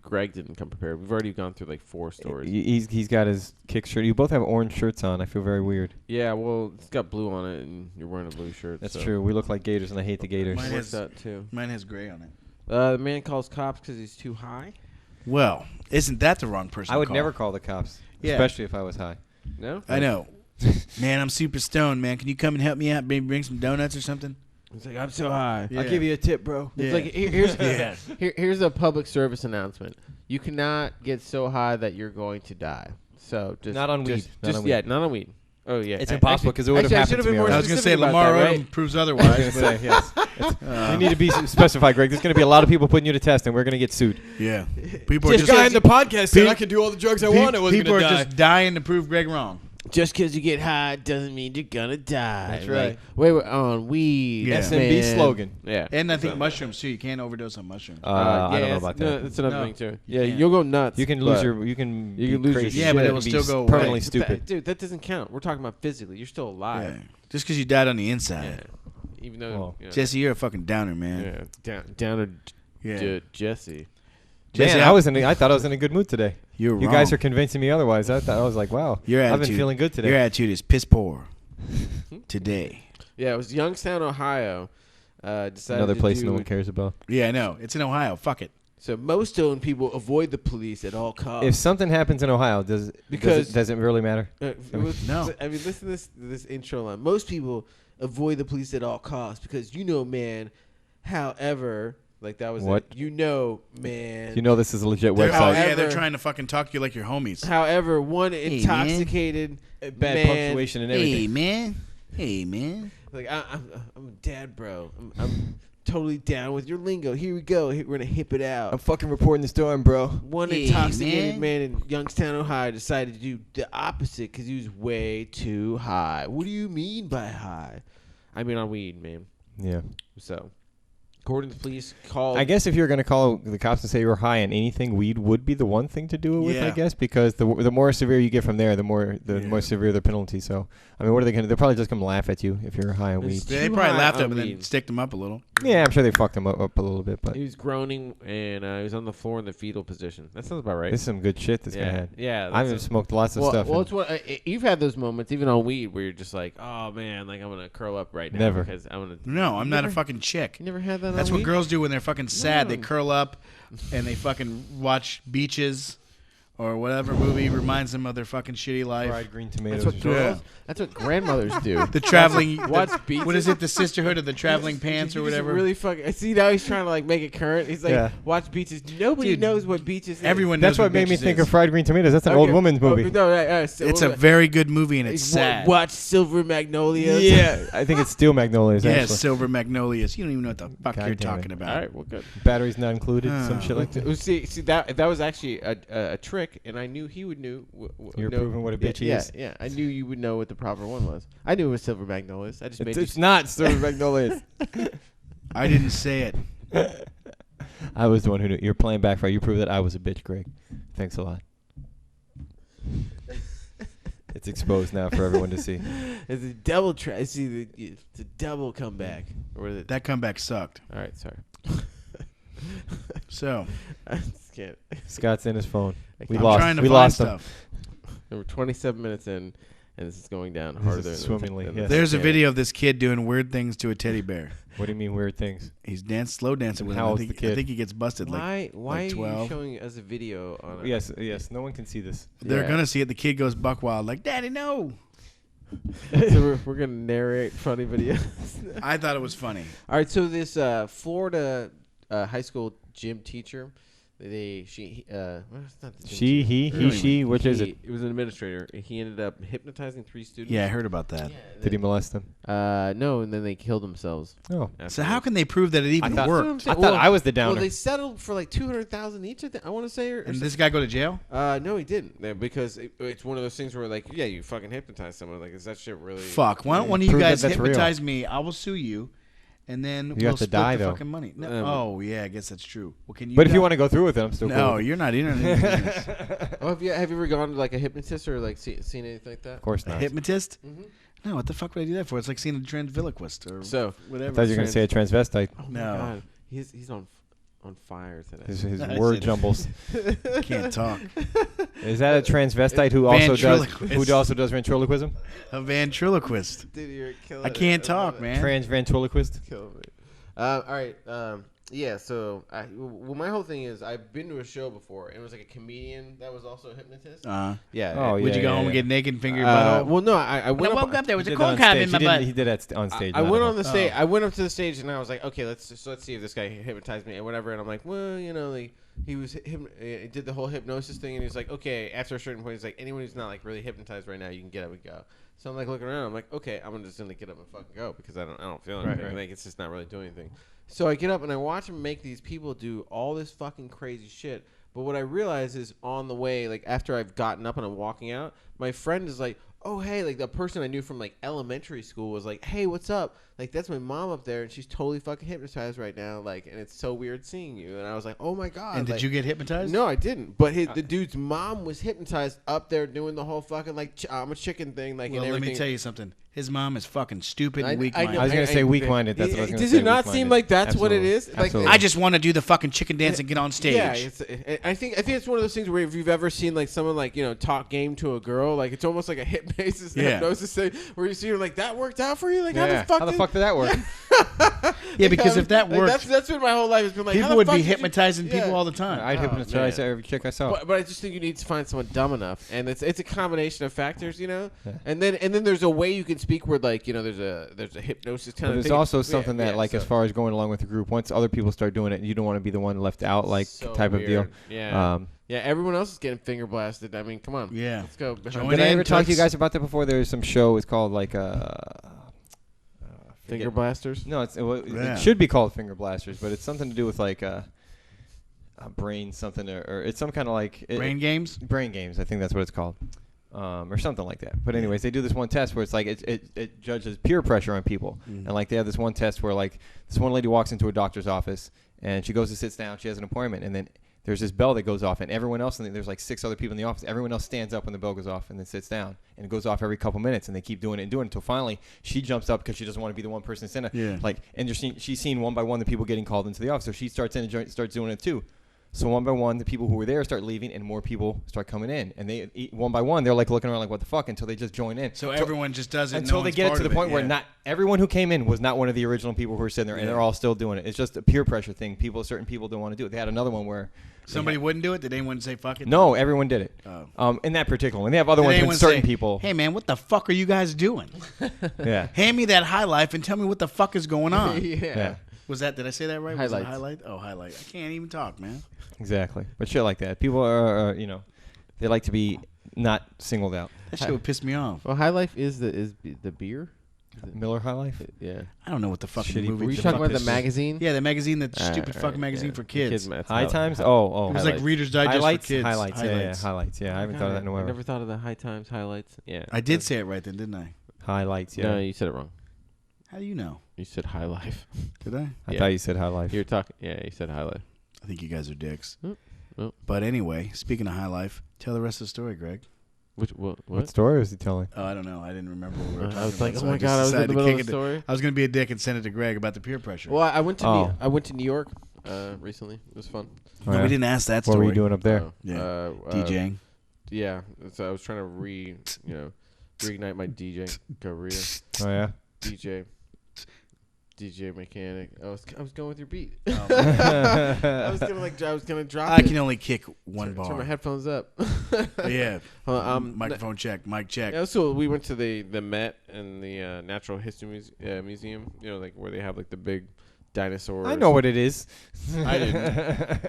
Greg didn't come prepared. We've already gone through like 4 stories. He's got his kick shirt. You both have orange shirts on. I feel very weird. Yeah, well, it's got blue on it, and you're wearing a blue shirt. That's so. true. We look like Gators, and I hate the Gators. Mine Works has- out too. Mine has gray on it. The man calls cops because he's too high. Well, isn't that the wrong person? I would to call? never call the cops, Yeah. especially if I was high. No, I know. Man, I'm super stoned, man. Can you come and help me out? Maybe bring some donuts or something? he's like, I'm so high. Yeah. I'll give you a tip, bro. It's Yeah. like here's Yeah. here's a public service announcement. You cannot get so high that you're going to die. So just Not on weed. Just, Not on weed. yeah, not on weed. Oh yeah, It's impossible because it would have actually, I happened should've to been me more already. I was going to say specific about Lamar that, Odom right? proves I was otherwise. going to say, yes. You need to be specified, Greg. There's going to be a lot of people putting you to test, and we're going to get sued. Yeah. People are This just guy in the podcast said Pe- I could do all the drugs I pe- want. I wasn't people going are to die. just dying to prove Greg wrong. Just because you get high doesn't mean you're gonna die. That's Like, right. wait, on weed. Yeah. SMB man. slogan. Yeah. And I think So- mushrooms too. You can't overdose on mushrooms. I don't know about No, that. that's another No, thing too. you Yeah, can't. you'll go nuts. You can lose but- your. You can. You be can lose your crazy. Yeah, but shit it will and be still go away. permanently But stupid. dude, that doesn't count. We're talking about physically. You're still Yeah. alive. Just because you died on the Yeah. inside. Even though. Well, you know, Jesse, you're a fucking downer, man. yeah. Down to Yeah. Jesse. Jesse, Man, I thought I was in a good mood today. You're wrong. You guys are convincing me otherwise. I was like, wow. Your I've been attitude- feeling good today. Your attitude is piss poor today. Yeah, it was Youngstown, Ohio. Decided Another to place do no one cares about. Yeah, I know. It's in Ohio. Fuck it. So most stoned people avoid the police at all costs. If something happens in Ohio, Because- does it really matter? No. I mean, listen to this intro line. Most people avoid the police at all costs because man. However, like that was What? it. Man. You know this is a legit They're, website. yeah, they're However- trying to fucking talk to you like you're homies. However, one man. intoxicated Bad man, punctuation and everything. Hey, man. Hey, man. Like I'm a dad, bro. I'm totally down with your lingo. Here we go. We're gonna hip it out. I'm fucking reporting the storm, bro. One Hey, intoxicated man. man in Youngstown, Ohio, decided to do the opposite because he was way too high. What do you mean by high? I mean on weed, man. Yeah. So, according to police, called. I guess if you're going to call the cops and say you were high on anything, weed would be the one thing to do it with, I Yeah. guess, because the more severe you get from there, the more Yeah. severe the penalty. So, I mean, what are they going to? They'll probably just come laugh at you if you're high on weed. It's- They Too probably high laughed on up and then weed. sticked them up a little. Yeah, I'm sure they fucked him up a little bit, but he was groaning and he was on the floor in the fetal position. That sounds about right. this is some good shit this guy yeah, had. yeah. I've that's smoked lots of well, stuff. Well, and it's what you've had those moments, even on weed, where you're just like, oh man, like I'm gonna curl up right now. Never. Because I'm gonna. No, I'm You not a never- fucking chick. You never had that. That's on what weed? girls do when they're fucking sad. They No. curl up and they fucking watch Beaches or whatever movie reminds them of their fucking shitty life. fried green tomatoes. That's what or something. girls. That's what grandmothers do. The traveling. Watch the- Beaches. What is it? The Sisterhood of the Traveling Pants or He just whatever. Really fucking. I see now he's trying to like make it current. He's like, Yeah. watch Beaches. Nobody Dude, knows what Beaches is. Everyone knows That's what made me Bitches think is. of fried green tomatoes. That's an old Okay. woman's movie. Oh, no, so It's a very good movie and it's sad. Watch Silver Magnolias. Yeah, I think it's Steel Magnolias. Yes, actually. Silver Magnolias. You don't even know what the fuck God you're damn it. talking about. All right. Well, good. Batteries not included, some shit like that. See that was actually a trick, and I knew he would know. You're proving what a bitch he yeah, is. Yeah, I knew you would know what the proper one was. I knew it was Silver Magnolias. I just made It's you. not Silver Magnolias. I didn't say it. I was the one who knew. You're playing backfire. You proved that I was a bitch, Greg. Thanks a lot. It's exposed now for everyone to see. It's a double try. See, it's a double comeback. Or was it? That comeback sucked. All right, sorry. So I just can't. Scott's in his phone. We I'm lost. trying to We find lost him. stuff. We're 27 minutes in, and this is going down This harder is than swimmingly, than yes. the There's a Titanic. video of this kid doing weird things to a teddy bear. What do you mean weird things? He's slow dancing And with how him. old's I think, the kid? I think he gets busted. Why like are you 12. showing us a video on it? Yes. No one can see this. They're Yeah. gonna see it. The kid goes buck wild, like "Daddy, no." So we're gonna narrate funny videos. I thought it was funny. All right, so this Florida high school gym teacher, well, it's not the gym She, teacher. he, Really? she. Which is it? It was an administrator. He ended up hypnotizing 3 students. Yeah, I heard about that. Did he molest them? No, and then they killed themselves. Oh. So how can they prove that it even thought- worked? I thought I was the Well, downer. they settled for like $200,000 each. I want to say, or And this guy go to jail? no, he didn't, because it's one of those things where like, yeah, you fucking hypnotize someone. Like, is that shit really? Fuck. Why don't one of you Prove that guys that's real. hypnotize me? I will sue you, and then we'll have to split die, the though. fucking money. No, Um, oh yeah, I guess that's true. Well, can you? But if you die? want to go through with it, I'm still cool. no, with it. you're not in on it. Oh, have you ever gone to like a hypnotist or like seen anything like that? Of course A not. hypnotist? Mm-hmm. No, what the fuck would I do that for? It's like seeing a transviloquist or So I whatever. thought you were going to say a transvestite. oh my No. God, he's on on fire today. His I word said- jumbles. Can't talk. Is that a transvestite who Ventriloquist. also does ventriloquism? A ventriloquist. Dude, you're killing I can't it. I love talk, it. man. Trans-ventriloquist? Killing me. All right. Yeah. So, my whole thing is I've been to a show before, and it was like a comedian that was also a hypnotist. Yeah. Oh, Would you yeah, go yeah, home and yeah. get naked and finger your butt? Well, no. I When went I up. woke up, there was He a did that corn on cob stage. in my He didn't- butt. He did that on stage. I not went at on the home. stage. I went up to the stage and I was like, okay, let's see if this guy hypnotized me and whatever. And I'm like, well, like, he was he did the whole hypnosis thing, and he's like, okay, after a certain point, he's like, anyone who's not like really hypnotized right now, you can get up and go. So I'm like looking around. I'm like, okay, I'm just gonna get up and fucking go because I don't feel anything. right. Like it's just not really doing anything. So I get up and I watch him make these people do all this fucking crazy shit. But what I realize is on the way, like after I've gotten up and I'm walking out, my friend is like, oh, hey, like the person I knew from like elementary school was like, hey, what's up? Like, that's my mom up there and she's totally fucking hypnotized right now. Like, and it's so weird seeing you. And I was like, oh my God. And did like, you get hypnotized? No, I didn't. But the dude's mom was hypnotized up there doing the whole fucking like, I'm a chicken thing. Like, Well, and let everything. me tell you something. His mom is fucking stupid and I weak-minded. know. I was going to say I- weak-minded. That's what I was going to Does say. it not seem weak-minded. like that's what it Absolutely. is? Like, Absolutely. I just want to do the fucking chicken dance and get on stage. Yeah, I think it's one of those things where if you've ever seen like someone like talk game to a girl, like it's almost like a hypnosis thing where you see her like that worked out for you, like Yeah. how the fuck did that work? Yeah, because if that like, worked, that's been my whole life has been like how people the would fuck be did you- hypnotizing people Yeah. all the time. I'd Oh, hypnotize man. every chick I saw. But I just think you need to find someone dumb enough, and it's a combination of factors, Yeah. and then there's a way you can speak where like there's a hypnosis kind But of there's thing. also something that, like, so- as far as going along with the group, once other people start doing it, you don't want to be the one left out, like, so type of deal. weird. Yeah, Um, yeah. Everyone else is getting finger blasted. I mean, come on. Yeah. Let's go. Join did I in, ever talk to you toots. guys about that before? There's some show. It's called, like, Finger blasters. No, it Yeah. should be called Finger Blasters, but it's something to do with, like, a brain something, or it's some kind of, like... Brain games? Brain games, I think that's what it's called. Or something like that. But anyways, they do this one test where it's like it judges peer pressure on people. And like they have this one test where like this one lady walks into a doctor's office and she goes to sit down, she has an appointment, and then there's this bell that goes off, and everyone else, and there's like 6 other people in the office, everyone else stands up when the bell goes off and then sits down, and it goes off every couple minutes, and they keep doing it and doing it until finally she jumps up because she doesn't want to be the one person sitting there. Yeah. Like, and she's seen one by one the people getting called into the office, so she starts doing it too. So one by one, the people who were there start leaving, and more people start coming in. And they one by one, they're like looking around like, "What the fuck?" Until they just join in. So everyone just does it until no they one's get it part to the of point where yeah. not everyone who came in was not one of the original people who were sitting there, and Yeah. they're all still doing it. It's just a peer pressure thing. Certain people don't want to do it. They had another one where Somebody wouldn't do it? Did anyone say fuck it? no, everyone did it. Oh. In that particular one, they have other Did ones anyone with certain say, people. Hey, man, what the fuck are you guys doing? Yeah, Hand me that high life and tell me what the fuck is going on. yeah, Was that, did I say that right? Was it Highlights. highlight? Oh, highlight. I can't even talk, man. exactly. But shit like that, people are they like to be not singled out. That shit would piss me off. Well, High Life is the beer. Miller High Life. Yeah. I don't know what the fucking Shitty movie. Were you the talking fuck about the this- magazine? Yeah, the magazine, that stupid Alright, fucking magazine yeah. for kids. High Times. Oh, It was Highlights. like Reader's Digest highlights. for kids. Highlights. Yeah, highlights. Yeah, I haven't thought of that in a I while. never thought of the High Times highlights. Yeah. I did say it right then, didn't I? Highlights. Yeah, No, you said it wrong. How do you know? You said High Life. Did I? I yeah. thought you said High Life. You're talking. Yeah, you said High Life. I think you guys are dicks. Oh. But anyway, speaking of high life, tell the rest of the story, Greg. What? What story was he telling? Oh, I don't know. I didn't remember what we were talking I was about. like, oh so my just god, I was in decided the to middle of kick the it to- story. I was going to be a dick and send it to Greg about the peer pressure. Well, I went to Oh. I went to New York recently. It was fun. Oh, no, yeah. we didn't ask that What story. were you doing up there? Yeah. DJing. Yeah. So I was trying to reignite my DJ career. Oh yeah. DJ mechanic. I was going with your beat. Oh. I was gonna drop I it. can only kick one Turn my bar. headphones up. Yeah. Well, Microphone check. Mic check. Yeah, so we went to the Met and the Natural History Museum. You know, like where they have like the big dinosaurs. I know what it is. I didn't.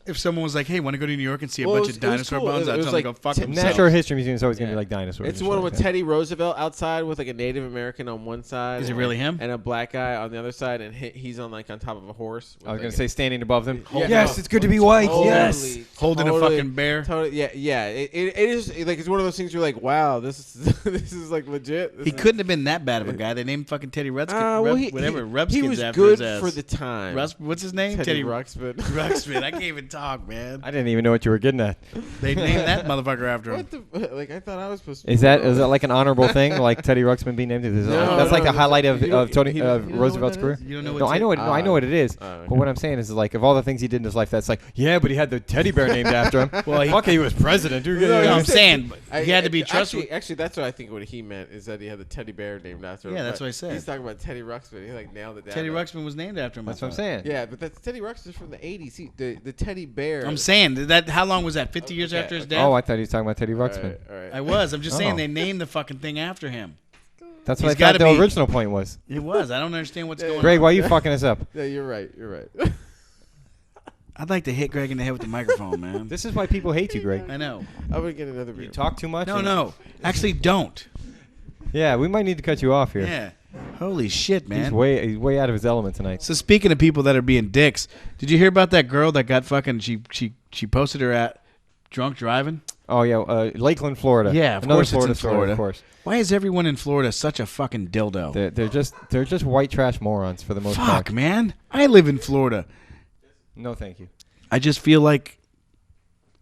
If someone was like, "Hey, want to go to New York and see a Well, bunch it of was dinosaur cool. bones?" It I'd was tell like them to go fuck 10 themselves. Natural History Museum is always going to Yeah. be like dinosaurs. It's and one shit with like that. Teddy Roosevelt outside with like a Native American on one side. Is it and- really him? And a black guy on the other side, and he's on like on top of a horse. with, I was like, going to say standing above them. Yeah. Yes, No. it's good to be white. Totally, Yes. Holding a totally- fucking bear. Totally, yeah. It is like it's one of those things you're like, wow, this is this is like legit. This He is- couldn't have been that bad of a guy. They named fucking Teddy Rudskin, well, whatever he Rubskins was after good his ass. For the time. What's his name? Teddy Ruxpin. Ruxpin. I can't even talk, man. I didn't even know what you were getting at. They named that motherfucker after him. What the? Like I thought I was supposed to. Is that like an honorable thing, like Teddy Ruxpin being named? That's like the highlight of Roosevelt's career. You don't know what No, I know it. No, I know what it is. okay. But what I'm saying is, like, of all the things he did in his life, that's like, yeah, but he had the teddy bear named after him. Well, Fuck, he was president. No, I'm saying he had to be trustworthy. Actually, that's what I think. What he meant is that he had the teddy bear named after him. Yeah, that's but what I said. He's talking about Teddy Ruxpin. He like nailed it down. Teddy Ruxpin was named after him. That's what I'm saying. Yeah, but that's Teddy Ruxpin's from the '80s. The teddy bear. I'm saying that. How long was that? 50 years after his death? Oh, I thought he was talking about Teddy Ruxpin. All right. I was. I'm just saying Oh. they named the fucking thing after him. That's He's what I gotta thought the be- original point was. It was. I don't understand what's going Greg, on. why are you fucking us up? Yeah, you're right. You're right. I'd like to hit Greg in the head with the microphone, man. This is why people hate you, Greg. I know. I'm gonna get another beer. You talk too much. No. Actually, don't. Yeah, we might need to cut you off here. Yeah. Holy shit, He's man. way out of his element tonight. So speaking of people that are being dicks, did you hear about that girl that got fucking? She posted her at drunk driving. Oh yeah, Lakeland, Florida. Yeah, of Another course it's in story, Florida. Of course. Why is everyone in Florida such a fucking dildo? They're just white trash morons for the most part. Fuck, man. I live in Florida. No, thank you. I just feel like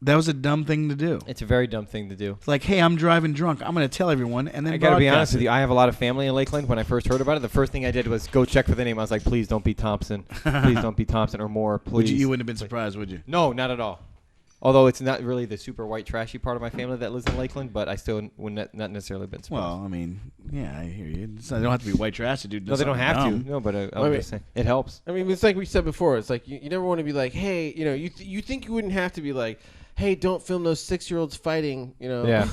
that was a dumb thing to do. It's a very dumb thing to do. It's like, hey, I'm driving drunk. I'm going to tell everyone, and then I gotta be broadcast honest with it. you. I have a lot of family in Lakeland. When I first heard about it, the first thing I did was go check for the name. I was like, please don't be Thompson. Please don't be Thompson or Moore. Please. You wouldn't have been surprised, would you? No, not at all. Although it's not really the super white trashy part of my family that lives in Lakeland, but I still would not necessarily been surprised. Well, I mean, yeah, I hear you. They don't have to be white trash to do. No, they don't have dumb. to. No, but I'm just saying it helps. I mean, it's like we said before. It's like you never want to be like, hey, you think you wouldn't have to be like, hey, don't film those 6-year-olds fighting. Yeah.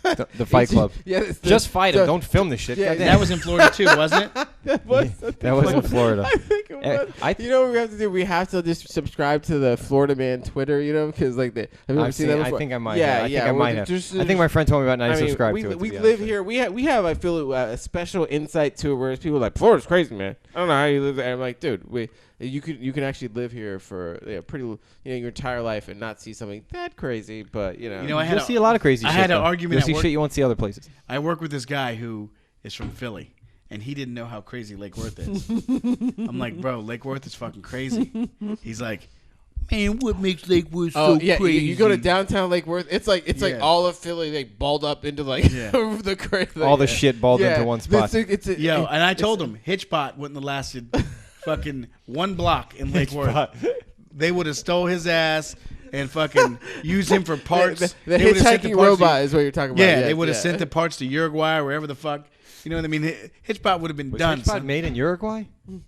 The Fight Club. Yeah, Just fight them. Don't film this shit. Yeah, Goddamn. That was in Florida too, wasn't it? that was in Florida. I think it was. You know what we have to do? We have to just subscribe to the Florida Man Twitter, because like have you ever seen that before? I think I might. Yeah, have. I think yeah. I might have. I think my friend told me about it, and I subscribed to it. We live here. We have. I feel a special insight to it, whereas people are like Florida's crazy, man. I don't know how you live there. I'm like, dude, you can actually live here for pretty your entire life and not see something that crazy, but You'll see a lot of crazy shit. I had an though. argument You'll see at work. shit you won't see other places. I work with this guy who is from Philly, and he didn't know how crazy Lake Worth is. I'm like, bro, Lake Worth is fucking crazy. He's like, man, what makes Lake Worth so crazy? You go to downtown Lake Worth, it's like all of Philly like balled up into like the crazy. All the shit balled into one spot. Yo, and I told him Hitchbot wouldn't have lasted fucking one block in Lake Worth. They would have stole his ass and fucking used him for parts. The They would've sent hitchhiking parts robot is what you're talking about. Yeah, they would have sent the parts to Uruguay or wherever the fuck. You know what I mean? Hitchbot would have been Was done. Hitchbot made in Uruguay?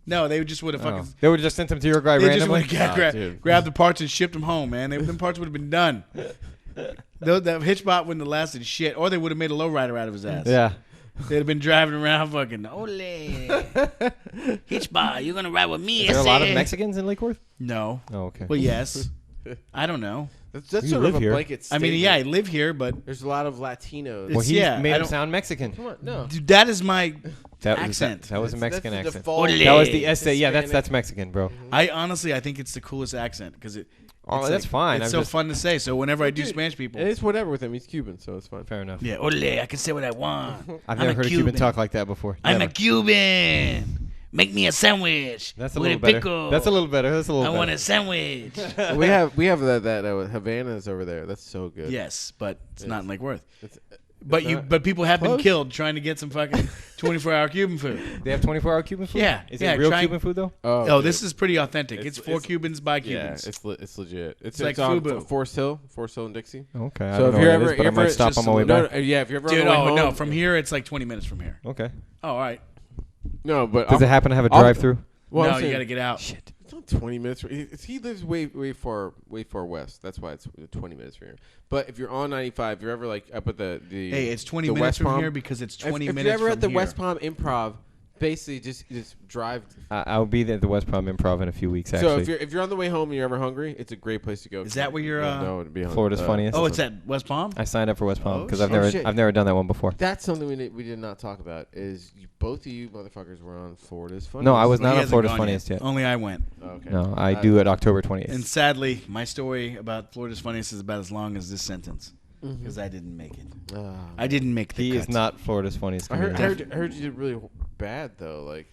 No, they just would have Oh. fucking. They would have just sent them to Uruguay They just randomly. would have grabbed the parts and shipped them home, man. Them parts would have been done. The Hitchbot wouldn't have lasted shit, or they would have made a lowrider out of his ass. Yeah. They'd have been driving around fucking, ole, Hitchbot, you're gonna ride with me. Is there a lot of I say." Mexicans in Lake Worth? No. Oh, okay. Well, yes. I don't know. That's You sort live of a here. blanket I statement. mean, yeah, I live here, but There's a lot of Latinos. Well, he yeah, made I him don't- sound Mexican. Come on, no. dude, that is my Accent. accent. That was a Mexican That's the accent. default- Ole. That was the essay. Yeah, Hispanic. that's Mexican, bro. I think it's the coolest accent because Oh, that's fine. It's I'm so just- fun to say. So whenever I do Dude, Spanish people, And it's whatever with him. He's Cuban, so it's fine. Fair enough. yeah, ole, I can say what I want. I've I'm never heard a Cuban talk like that before. I'm a Never. Cuban. Make me a sandwich. That's a with little better. pickle. That's a little better. That's a little I better. want a sandwich. we have that Havana's over there. That's so good. Yes, but it's not in Lake Worth. It's- But not- but people have been Close. killed trying to get some fucking 24-hour Cuban food. They have 24-hour Cuban food? Yeah, Is yeah, it real try- Cuban food, though? Oh, dude. this is pretty authentic. It's for it's- Cubans by Yeah, Cubans. it's legit. It's like on Fubu. Forest Hill and Dixie. Okay. I So don't if know you're what it ever- is, but I ever- might stop just on my a way little- back. Yeah, if you're ever Dude, on the way home, no, from here it's like 20 minutes from here. Okay. Oh, all right. No, but Does it happen to have a I'll- drive-through? Well, I'm no, you saying- got to get out. Shit. It's not 20 minutes. He lives way far west. That's why it's 20 minutes from here. But if you're on 95, if you're ever like up at the Hey, it's 20 the minutes West from Palm, here because it's 20 if minutes you're ever from at the here. West Palm Improv, basically just drive. I'll be at the West Palm Improv in a few weeks, So actually. if you're on the way home and you're ever hungry, it's a great place to go. Is that where you're, no, it'd be hungry. Florida's funniest? Oh, it's at West Palm? I signed up for West Palm Oh, because shit. I've never done that one before. That's something we did not talk about. Is both of you motherfuckers were on Florida's Funniest? No, I was Well, not he on hasn't Florida's gone Funniest yet. Only I went. Okay. No, I do it October 28th. And sadly, my story about Florida's Funniest is about as long as this sentence because I didn't make it. I didn't make the He cut. is not Florida's Funniest I comedian. heard you did really bad though. Like,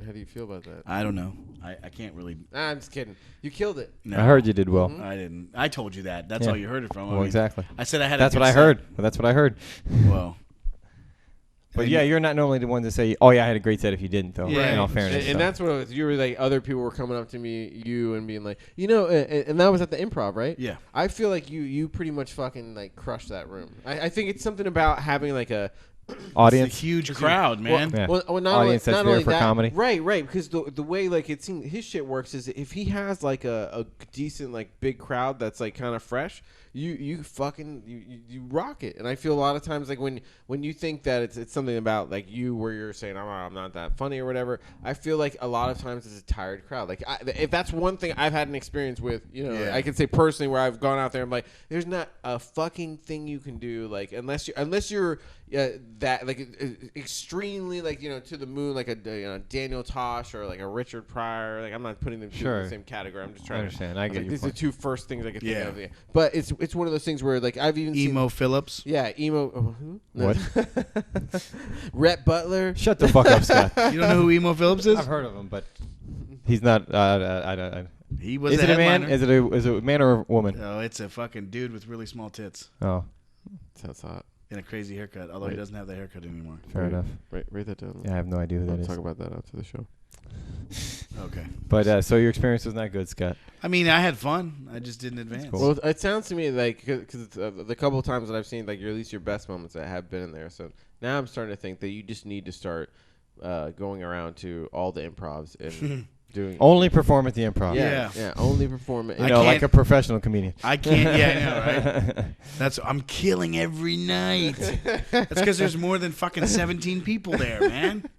how do you feel about that? I don't know. I can't really. Nah, I'm just kidding. You killed it. No, I heard you did well. I didn't. I told you that. That's Yeah. all you heard it from. Well, exactly. I said I had. That's a what good I set. heard. Well, that's what I heard. Well. But and yeah, you're not normally the one to say, "Oh yeah, I had a great set." If you didn't, though, Yeah. in all fairness, And that's what it was. You were like, other people were coming up to you and being like, and that was at the Improv, right? Yeah. I feel like you pretty much fucking like crushed that room. I think it's something about having like a audience. It's a huge crowd, man. Yeah. Well, not Audience only, that's not there only for that, comedy. right? Because the way like it seems his shit works is if he has like a decent like big crowd that's like kind of fresh, you fucking you rock it. And I feel a lot of times like when you think that it's something about like you where you're saying I'm not that funny or whatever, I feel like a lot of times it's a tired crowd. Like if that's one thing I've had an experience with, Yeah. I can say personally where I've gone out there, I'm like, there's not a fucking thing you can do like unless you're that like extremely like to the moon like a Daniel Tosh or like a Richard Pryor. Like I'm not putting them two in the same category. I'm just trying I understand. I get your these are point. the two first things I could think Yeah. of. Yeah. But it's one of those things where like I've even Emo seen, Phillips. yeah, who? What? Rhett Butler. Shut the fuck up, Scott. You don't know who Emo Phillips is? I've heard of him, but he's not. He was Is a it a man? headliner. Is it a man or a woman? Oh, it's a fucking dude with really small tits Oh, Sounds hot. and a crazy haircut. Although he Right. doesn't have the haircut anymore. fair enough. Write that down. Yeah, I have no idea who I'll that is. talk about that after the show. Okay. But so your experience was not good, Scott. I mean, I had fun. I just didn't advance. cool. Well, it sounds to me like because the couple of times that I've seen like at least your best moments that have been in there. So now I'm starting to think that you just need to start going around to all the improvs and doing Only perform at the Improv. yeah, only perform it. You I know, like can't- a professional comedian. I can't. Yeah, I know, right? I'm killing every night. That's because there's more than fucking 17 people there, man.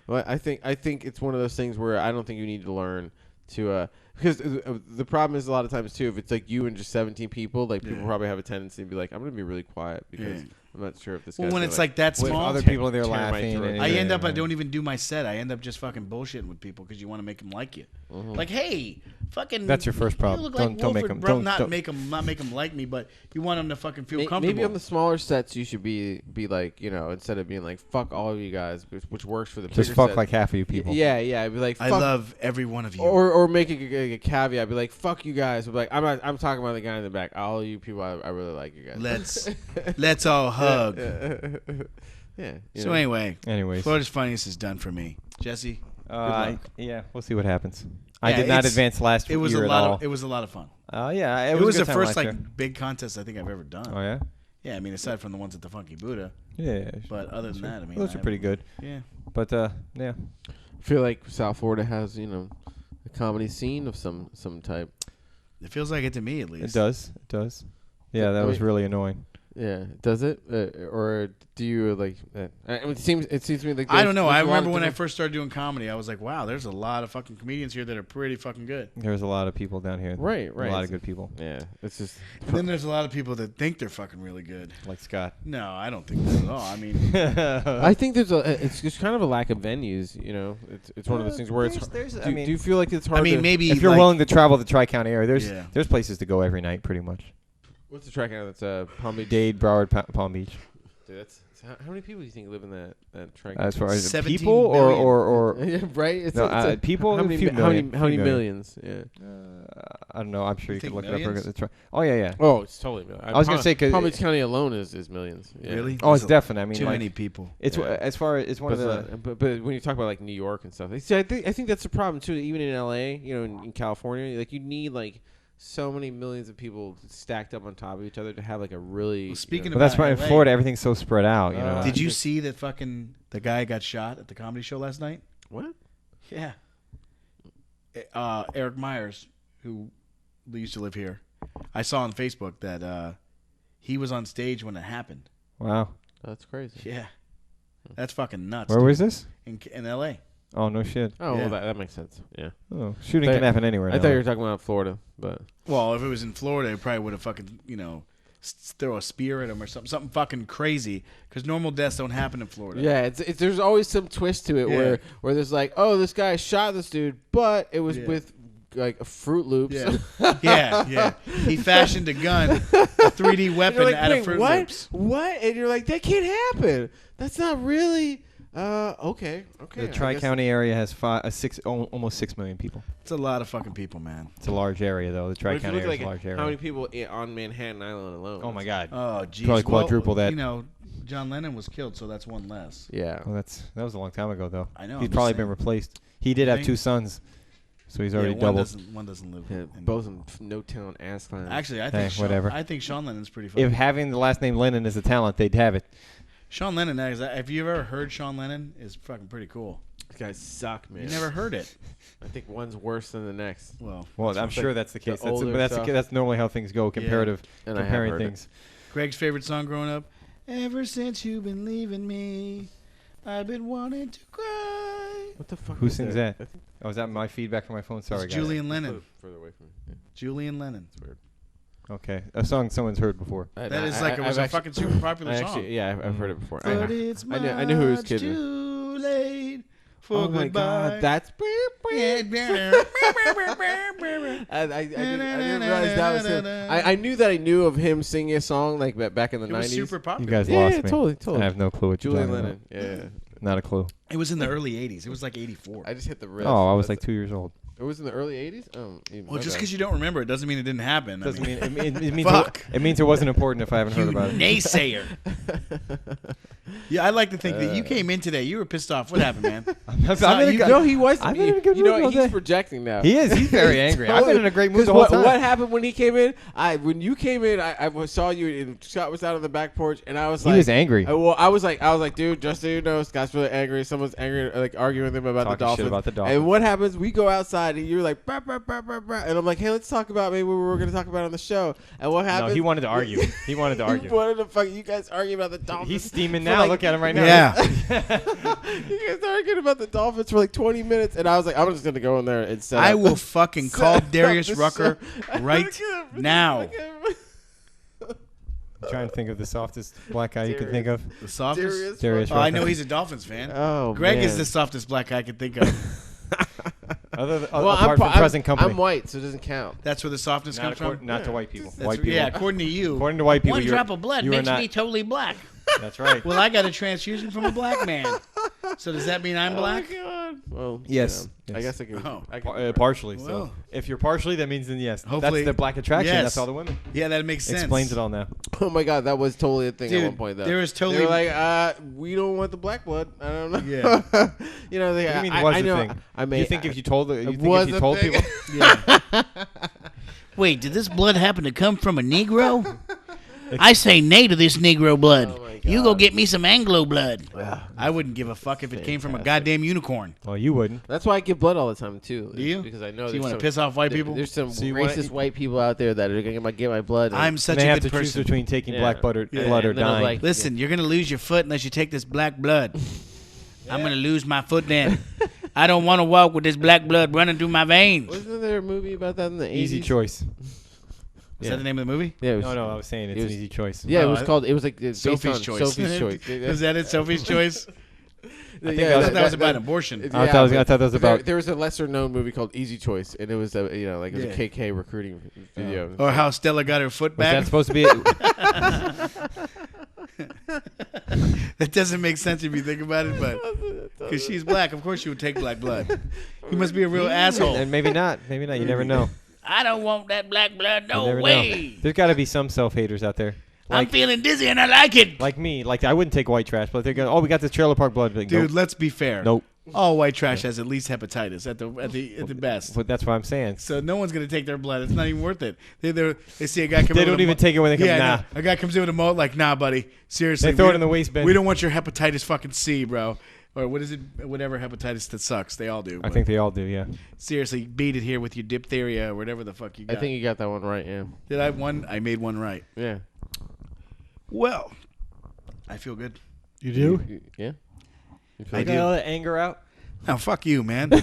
Well, I think it's one of those things where I don't think you need to learn to because the problem is a lot of times too if it's like you and just 17 people like people Yeah. probably have a tendency to be like I'm gonna be really quiet because Yeah. I'm not sure if this. Well, guy's when gonna, it's like that With small, other people there tear my laughing. throat. and- I end up. I yeah. don't even do my set. I end up just fucking bullshitting with people because you want to make them like you. Mhm. Like, hey, fucking. That's your first problem. You look Don't- like don't make Wilford 'em- Bro- don't- not don't- make them like me, but you want them to fucking feel May- comfortable. maybe on the smaller sets you should be like instead of being like fuck all of you guys which works for the Just bigger fuck sets. like half of you people. yeah I'd be like I fuck, love every one of you. or make a caveat be like fuck you guys but like I'm talking about the guy in the back all of you people I really like you guys Let's all hug. yeah So anyway, Anyways. Florida's Funniest is done for me. Jesse, luck. Yeah, we'll see what happens. I Yeah, did not it's- advance last it was year a at lot. all. It was a lot of fun. Yeah, It a was good the time first last like year. big contest I think I've ever done. Oh yeah. Yeah, I mean aside from the ones at the Funky Buddha, Yeah. but other than that, I mean Those are pretty good. Yeah. But yeah, I feel like South Florida has a comedy scene of some type. It feels like it to me at least. it does. It does. Yeah, that I was mean- really annoying. Yeah, does it or do you like? I mean, it seems to me like I don't know. I there's a lot remember of when I different- first started doing comedy, I was like, wow, there's a lot of fucking comedians here that are pretty fucking good. There's a lot of people down here. Right. A lot of good people, Yeah, it's just And then there's a lot of people that think they're fucking really good. like Scott. No, I don't think that at all. I mean, I think it's just kind of a lack of venues. It's one of those things where it's. There's, Do you feel like it's hard? I mean, to, maybe if you're like, willing to travel the Tri-County area, Yeah. there's places to go every night, pretty much. What's the track out? That's Palm Beach. Dade, Broward, Palm Beach. Dude, that's how many people do you think live in that track? As far as 17 people or yeah, right. It's no, a, people. How a many few how many million, how many few million. millions? Yeah. I don't know. I'm sure You you could think look it up. millions? Oh yeah. Oh, it's totally millions. I was gonna say 'cause Palm Beach County alone is millions. Yeah. Really? Oh, it's There's definite. I mean, too like, many people. It's Yeah. as far as it's one of the. But when you talk about like New York and stuff, see, I think that's the problem too. Even in LA, in California, like you need like so many millions of people stacked up on top of each other to have like a really. Well, speaking But that's about why in LA, Florida everything's so spread out. You know. Did you see that fucking the guy got shot at the comedy show last night? What? Yeah. Eric Myers, who used to live here, I saw on Facebook that he was on stage when it happened. Wow. That's crazy. Yeah. That's fucking nuts. Where dude. was this? In L.A. Oh no shit. Oh, Yeah. well, that makes sense. Yeah. Oh, shooting They- can happen anywhere. I now. thought you were talking about Florida, but Well, if it was in Florida, it probably would have fucking, throw a spear at him or something fucking crazy. Because normal deaths don't happen in Florida. yeah, it's there's always some twist to it Yeah. where there's like, oh, this guy shot this dude, but it was Yeah. with like Fruit Loops. Yeah. yeah. He fashioned a gun, a 3D And weapon you're like, out of wait, Fruit what? Loops. What? And you're like, that can't happen. That's not really Okay. The Tri-County area has almost 6 million people. It's a lot of fucking people, man. It's a large area, though. The Tri-County area is a large How area. many people on Manhattan Island alone? Oh, my God. Oh, geez. Probably quadruple that. You know, John Lennon was killed, so that's one less. Yeah. Well, that was a long time ago, though. I know. He's I'm probably just been saying. replaced. He did have think? 2 sons, so he's already one doubled. doesn't live. Yeah, both of them no talent ass clowns. Actually, I Hey, think whatever. I think Sean Lennon's pretty funny. If having the last name Lennon is a talent, they'd have it. Sean Lennon, if you ever heard Sean Lennon, is fucking pretty cool. These guys suck, man. You never heard it. I think one's worse than the next. Well, I'm sure that's the case. older stuff. That's normally how things go. Comparative, And I have comparing heard it. things. Greg's favorite song growing up. Ever since you've been leaving me, I've been wanting to cry. What the fuck? Who is sings that? Oh, is that my feedback from my phone? Sorry, It's guys. Julian Lennon. Further away from me. Yeah, Julian Lennon. it's weird. Okay, a song someone's heard before. That is like it was a fucking super popular song. I've heard it before. But it's I knew who was much kidding. too late for Oh my goodbye. god, that's. I didn't realize that was him. I knew that I knew of him singing a song like back in the It was 90s. super You popular. guys Yeah, lost yeah, me. totally. I have no clue what you're Julian talking Lennon. about. Yeah. Not a clue. It was in the early 80s. It was like 84. I just hit the riff. Oh, I was That's like 2 years old. It was in the early 80s? Oh, Well, just because you don't remember it doesn't mean it didn't happen. I Doesn't mean, mean it means Fuck. it means it wasn't important if I haven't heard about it. naysayer. Yeah, I like to think that you came in today. You were pissed off. What happened, man? I'm in a you- good- No, he was. I've been in a good you know, mood all he's day. projecting now. He is. He's very angry. I've been in a great mood 'Cause the whole what, time. What happened when he came in? When you came in, I saw you and Scott was out on the back porch, and I was He like, was angry. I was like, dude, just so you know, Scott's really angry. Someone's angry, like arguing with him about Talking the Dolphins. shit about the Dolphins. And what happens? We go outside, and you're like, bah, bah, bah, bah, bah. And I'm like, hey, let's talk about maybe what we were going to talk about on the show. And what happened? No, he wanted to argue. He wanted to He argue. wanted to fuck you guys argue about the Dolphins. He's steaming for now. like- Look at him right now. Yeah. You guys arguing about the Dolphins for like 20 minutes, and I was like, I'm just going to go in there and set I up. will fucking set call up Darius the Rucker show. right Look at him. now. Look at him. I'm trying to think of the softest black guy you can think of. The softest. Darius Darius Oh, I Rucker. know he's a Dolphins fan. Oh, Greg man. is the softest black guy I can think of. Apart from present company. I'm white, so it doesn't count. That's where the softness Not, comes from. not to white people. That's- White people. Yeah, according to you. According to white people, One you're, drop of blood you are makes not, me totally black. That's right. Well, I got a transfusion from a black man. So does that mean I'm black? Oh my god. Well, Yes. I Yes. guess I can. Oh. I can Partially. Well. So if you're partially, that means then yes. Hopefully- That's the black attraction. Yes. That's all the women. Yeah, that makes sense. Explains it all now. Oh my god, that was totally a thing Dude, at one point. Though there was totally- They were like, we don't want the black blood. I don't know. Yeah. You know, they. What do you mean I, was I the know. thing? I mean, You think if you told it you think was if you a told thing. people Yeah. Wait, did this blood happen to come from a Negro? I say nay to this Negro blood. Oh my You go God. get me some Anglo blood. I wouldn't give a fuck if it came from a Fantastic. goddamn unicorn. Well, you wouldn't. That's why I give blood all the time too. Do you? Because I know So you there's want to some- piss off white people? There's some So you wanna- racist white people out there that are going to get my blood. and- I'm such And they a have good to choose person. between taking Yeah. black blood Yeah. or And then I was dying. like- Listen, you're gonna lose your foot unless you take this black blood. I'm gonna lose my foot then. I don't want to walk with this black blood running through my veins. Wasn't there a movie about that in the 80s? Easy choice. Is that the name of the movie? Yeah, it was, No, I was saying it's it an was- easy choice. Yeah, it Oh, was called. It was like based Sophie's on Choice. Sophie's Choice. Is that it? Sophie's Choice? I think I thought that was about abortion. I thought that was about- There was a lesser known movie called Easy Choice, and it was a like it was Yeah. a KK recruiting video. Or how Stella got her foot Was that back. supposed to be? That doesn't make sense if you think about it, but because she's black, of course she would take black blood. You must be a real asshole. And maybe not. Maybe not. You never know. I don't want that black blood. You No never way. know. There's got to be some self-haters out there. I'm feeling dizzy and I like it. Like me. Like I wouldn't take white trash, but they're going, oh, we got this trailer park blood. Like, Dude, nope. let's be fair. Nope. All white trash has at least hepatitis at the best. But that's what I'm saying. So no one's gonna take their blood. It's not even worth it. They see a guy come. They in with don't a even take it when they come. Yeah, Nah. no. A guy comes in with a mold like, nah, buddy. Seriously, They throw we it in the waste bin. We don't want your hepatitis fucking C, bro. Or what is it? Whatever hepatitis that sucks. They all do. I but think they all do, yeah. seriously, beat it here with your diphtheria or whatever the fuck you got. I think you got that one right. Yeah. Did I one? I made one right. Yeah. Well, I feel good. You do? Yeah. You feel I good? do. Got all that anger out? Now, fuck you, man. I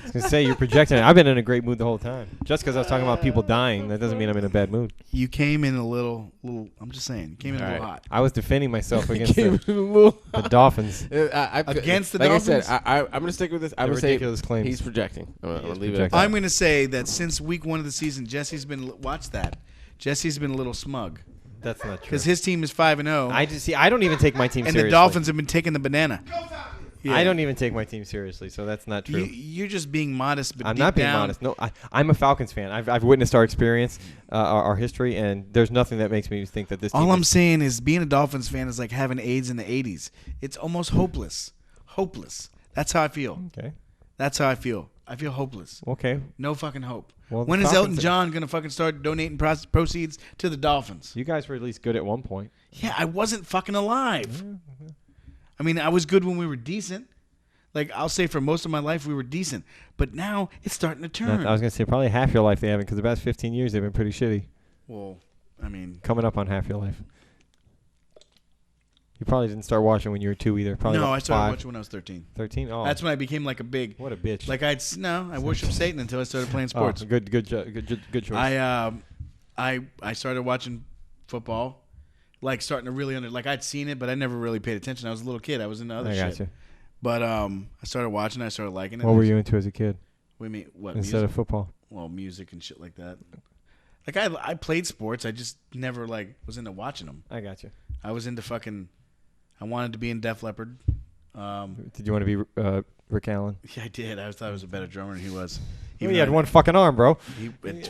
was going to say, you're projecting it. I've been in a great mood the whole time. Just because I was talking about people dying, that doesn't mean I'm in a bad mood. You came in a little. I'm just saying. You came in a little All right. hot. I was defending myself against Came the in a little- Dolphins. Against the like Dolphins? I said, I'm going to stick with this. I'm They're going to say ridiculous claims. he's projecting. I'm going to leave it. projecting. At I'm going to say that since week 1 of the season, Jesse's been. Watch that. Jesse's been a little smug. That's not true. because his team is 5-0. I just see. I don't even take my team and seriously. the Dolphins have been taking the banana. Yeah. I don't even take my team seriously, so that's not true. You're just being modest, but I'm deep not being down, modest. No, I'm a Falcons fan. I've witnessed our experience, our history, and there's nothing that makes me think that this. All team I'm is, saying is being a Dolphins fan is like having AIDS in the 80s. It's almost hopeless. Hopeless. That's how I feel. okay. That's how I feel. I feel hopeless. Okay. No fucking hope. Well, When the is Falcons Elton John going to fucking start donating proceeds to the Dolphins? You guys were at least good at one point. Yeah, I wasn't fucking alive. I mean, I was good when we were decent. Like, I'll say for most of my life we were decent. But now it's starting to turn. I was gonna say probably half your life they haven't, because the past 15 years they've been pretty shitty. Well, I mean, Coming up on half your life. You probably didn't start watching when you were 2 either. Probably no, about I started 5, watching when I was 13. 13. Oh, That's when I became like a big, what a bitch. like I worshiped Satan until I started playing sports. Oh, good choice. I started watching football, like starting to really like I'd seen it, but I never really paid attention. I was a little kid. I was into other I shit. gotcha. But I started watching. I started liking it. What were you into as a kid We mean what instead music? of football? Well, music and shit like that. Like I played sports. I just never like was into watching them. I gotcha. I was into fucking. I wanted to be in Def Leppard. Did you want to be Rick Allen? Yeah, I did. I thought I was a better drummer than he was. He had one fucking arm, bro.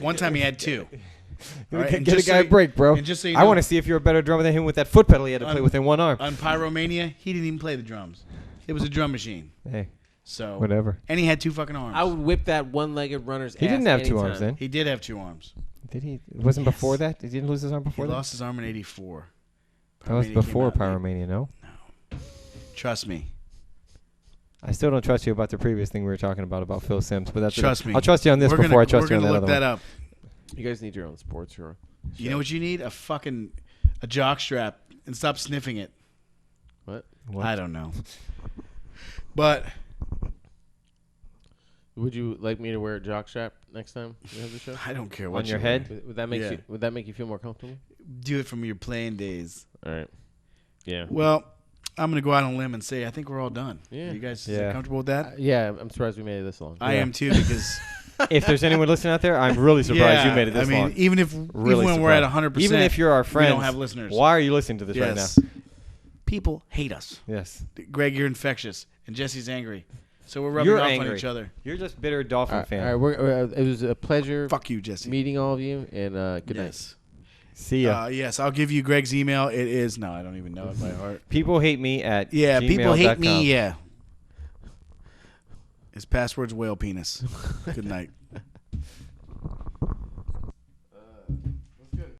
One time he had two. You All right, can and get a just guy so a break, bro. and just so you I know- want to see if you're a better drummer than him with that foot pedal he had to play within one arm. On Pyromania, he didn't even play the drums. It was a drum machine. Hey, So whatever. And he had two fucking arms. I would whip that one-legged runner's He ass didn't have two anytime. arms then. He did have two arms. Did he? It wasn't before that? He didn't lose his arm He before that? lost his arm in '84. That was Pyromania before came out in Pyromania, no? Trust me. I still don't trust you about the previous thing we were talking about Phil Sims, but that's Trust me. I'll trust you on this before I trust you on that We're other gonna look that one. up. You guys need your own sports hero. You know what you need? A jock strap, and stop sniffing it. What? I don't know. But Would you like me to wear a jockstrap next time we have the show? I don't care what On your you head? wear. Would that make Yeah. you? Would that make you feel more comfortable? Do it from your playing days. All right. Yeah. Well, I'm gonna go out on a limb and say I think we're all done. Yeah. You guys Yeah. comfortable with that? Yeah. I'm surprised we made it this long. I am too because If there's anyone listening out there, I'm really surprised you made it this I mean, long. even Really when we're at surprised. 100%, Even if you're our we friends, don't have listeners. why are you listening to this right Yes. now? People hate us. Yes. Greg, you're infectious, and Jesse's angry. So we're rubbing You're off angry. on each other. You're just bitter Dolphin All right, fan. all right, it was a pleasure Fuck you, Jesse. meeting all of you, and good night. Yes. See ya. Yes, I'll give you Greg's email. It is no, I don't even know it by heart. People hate me at Yeah, people hate me. gmail.com. Yeah. His password's whale penis. Good night.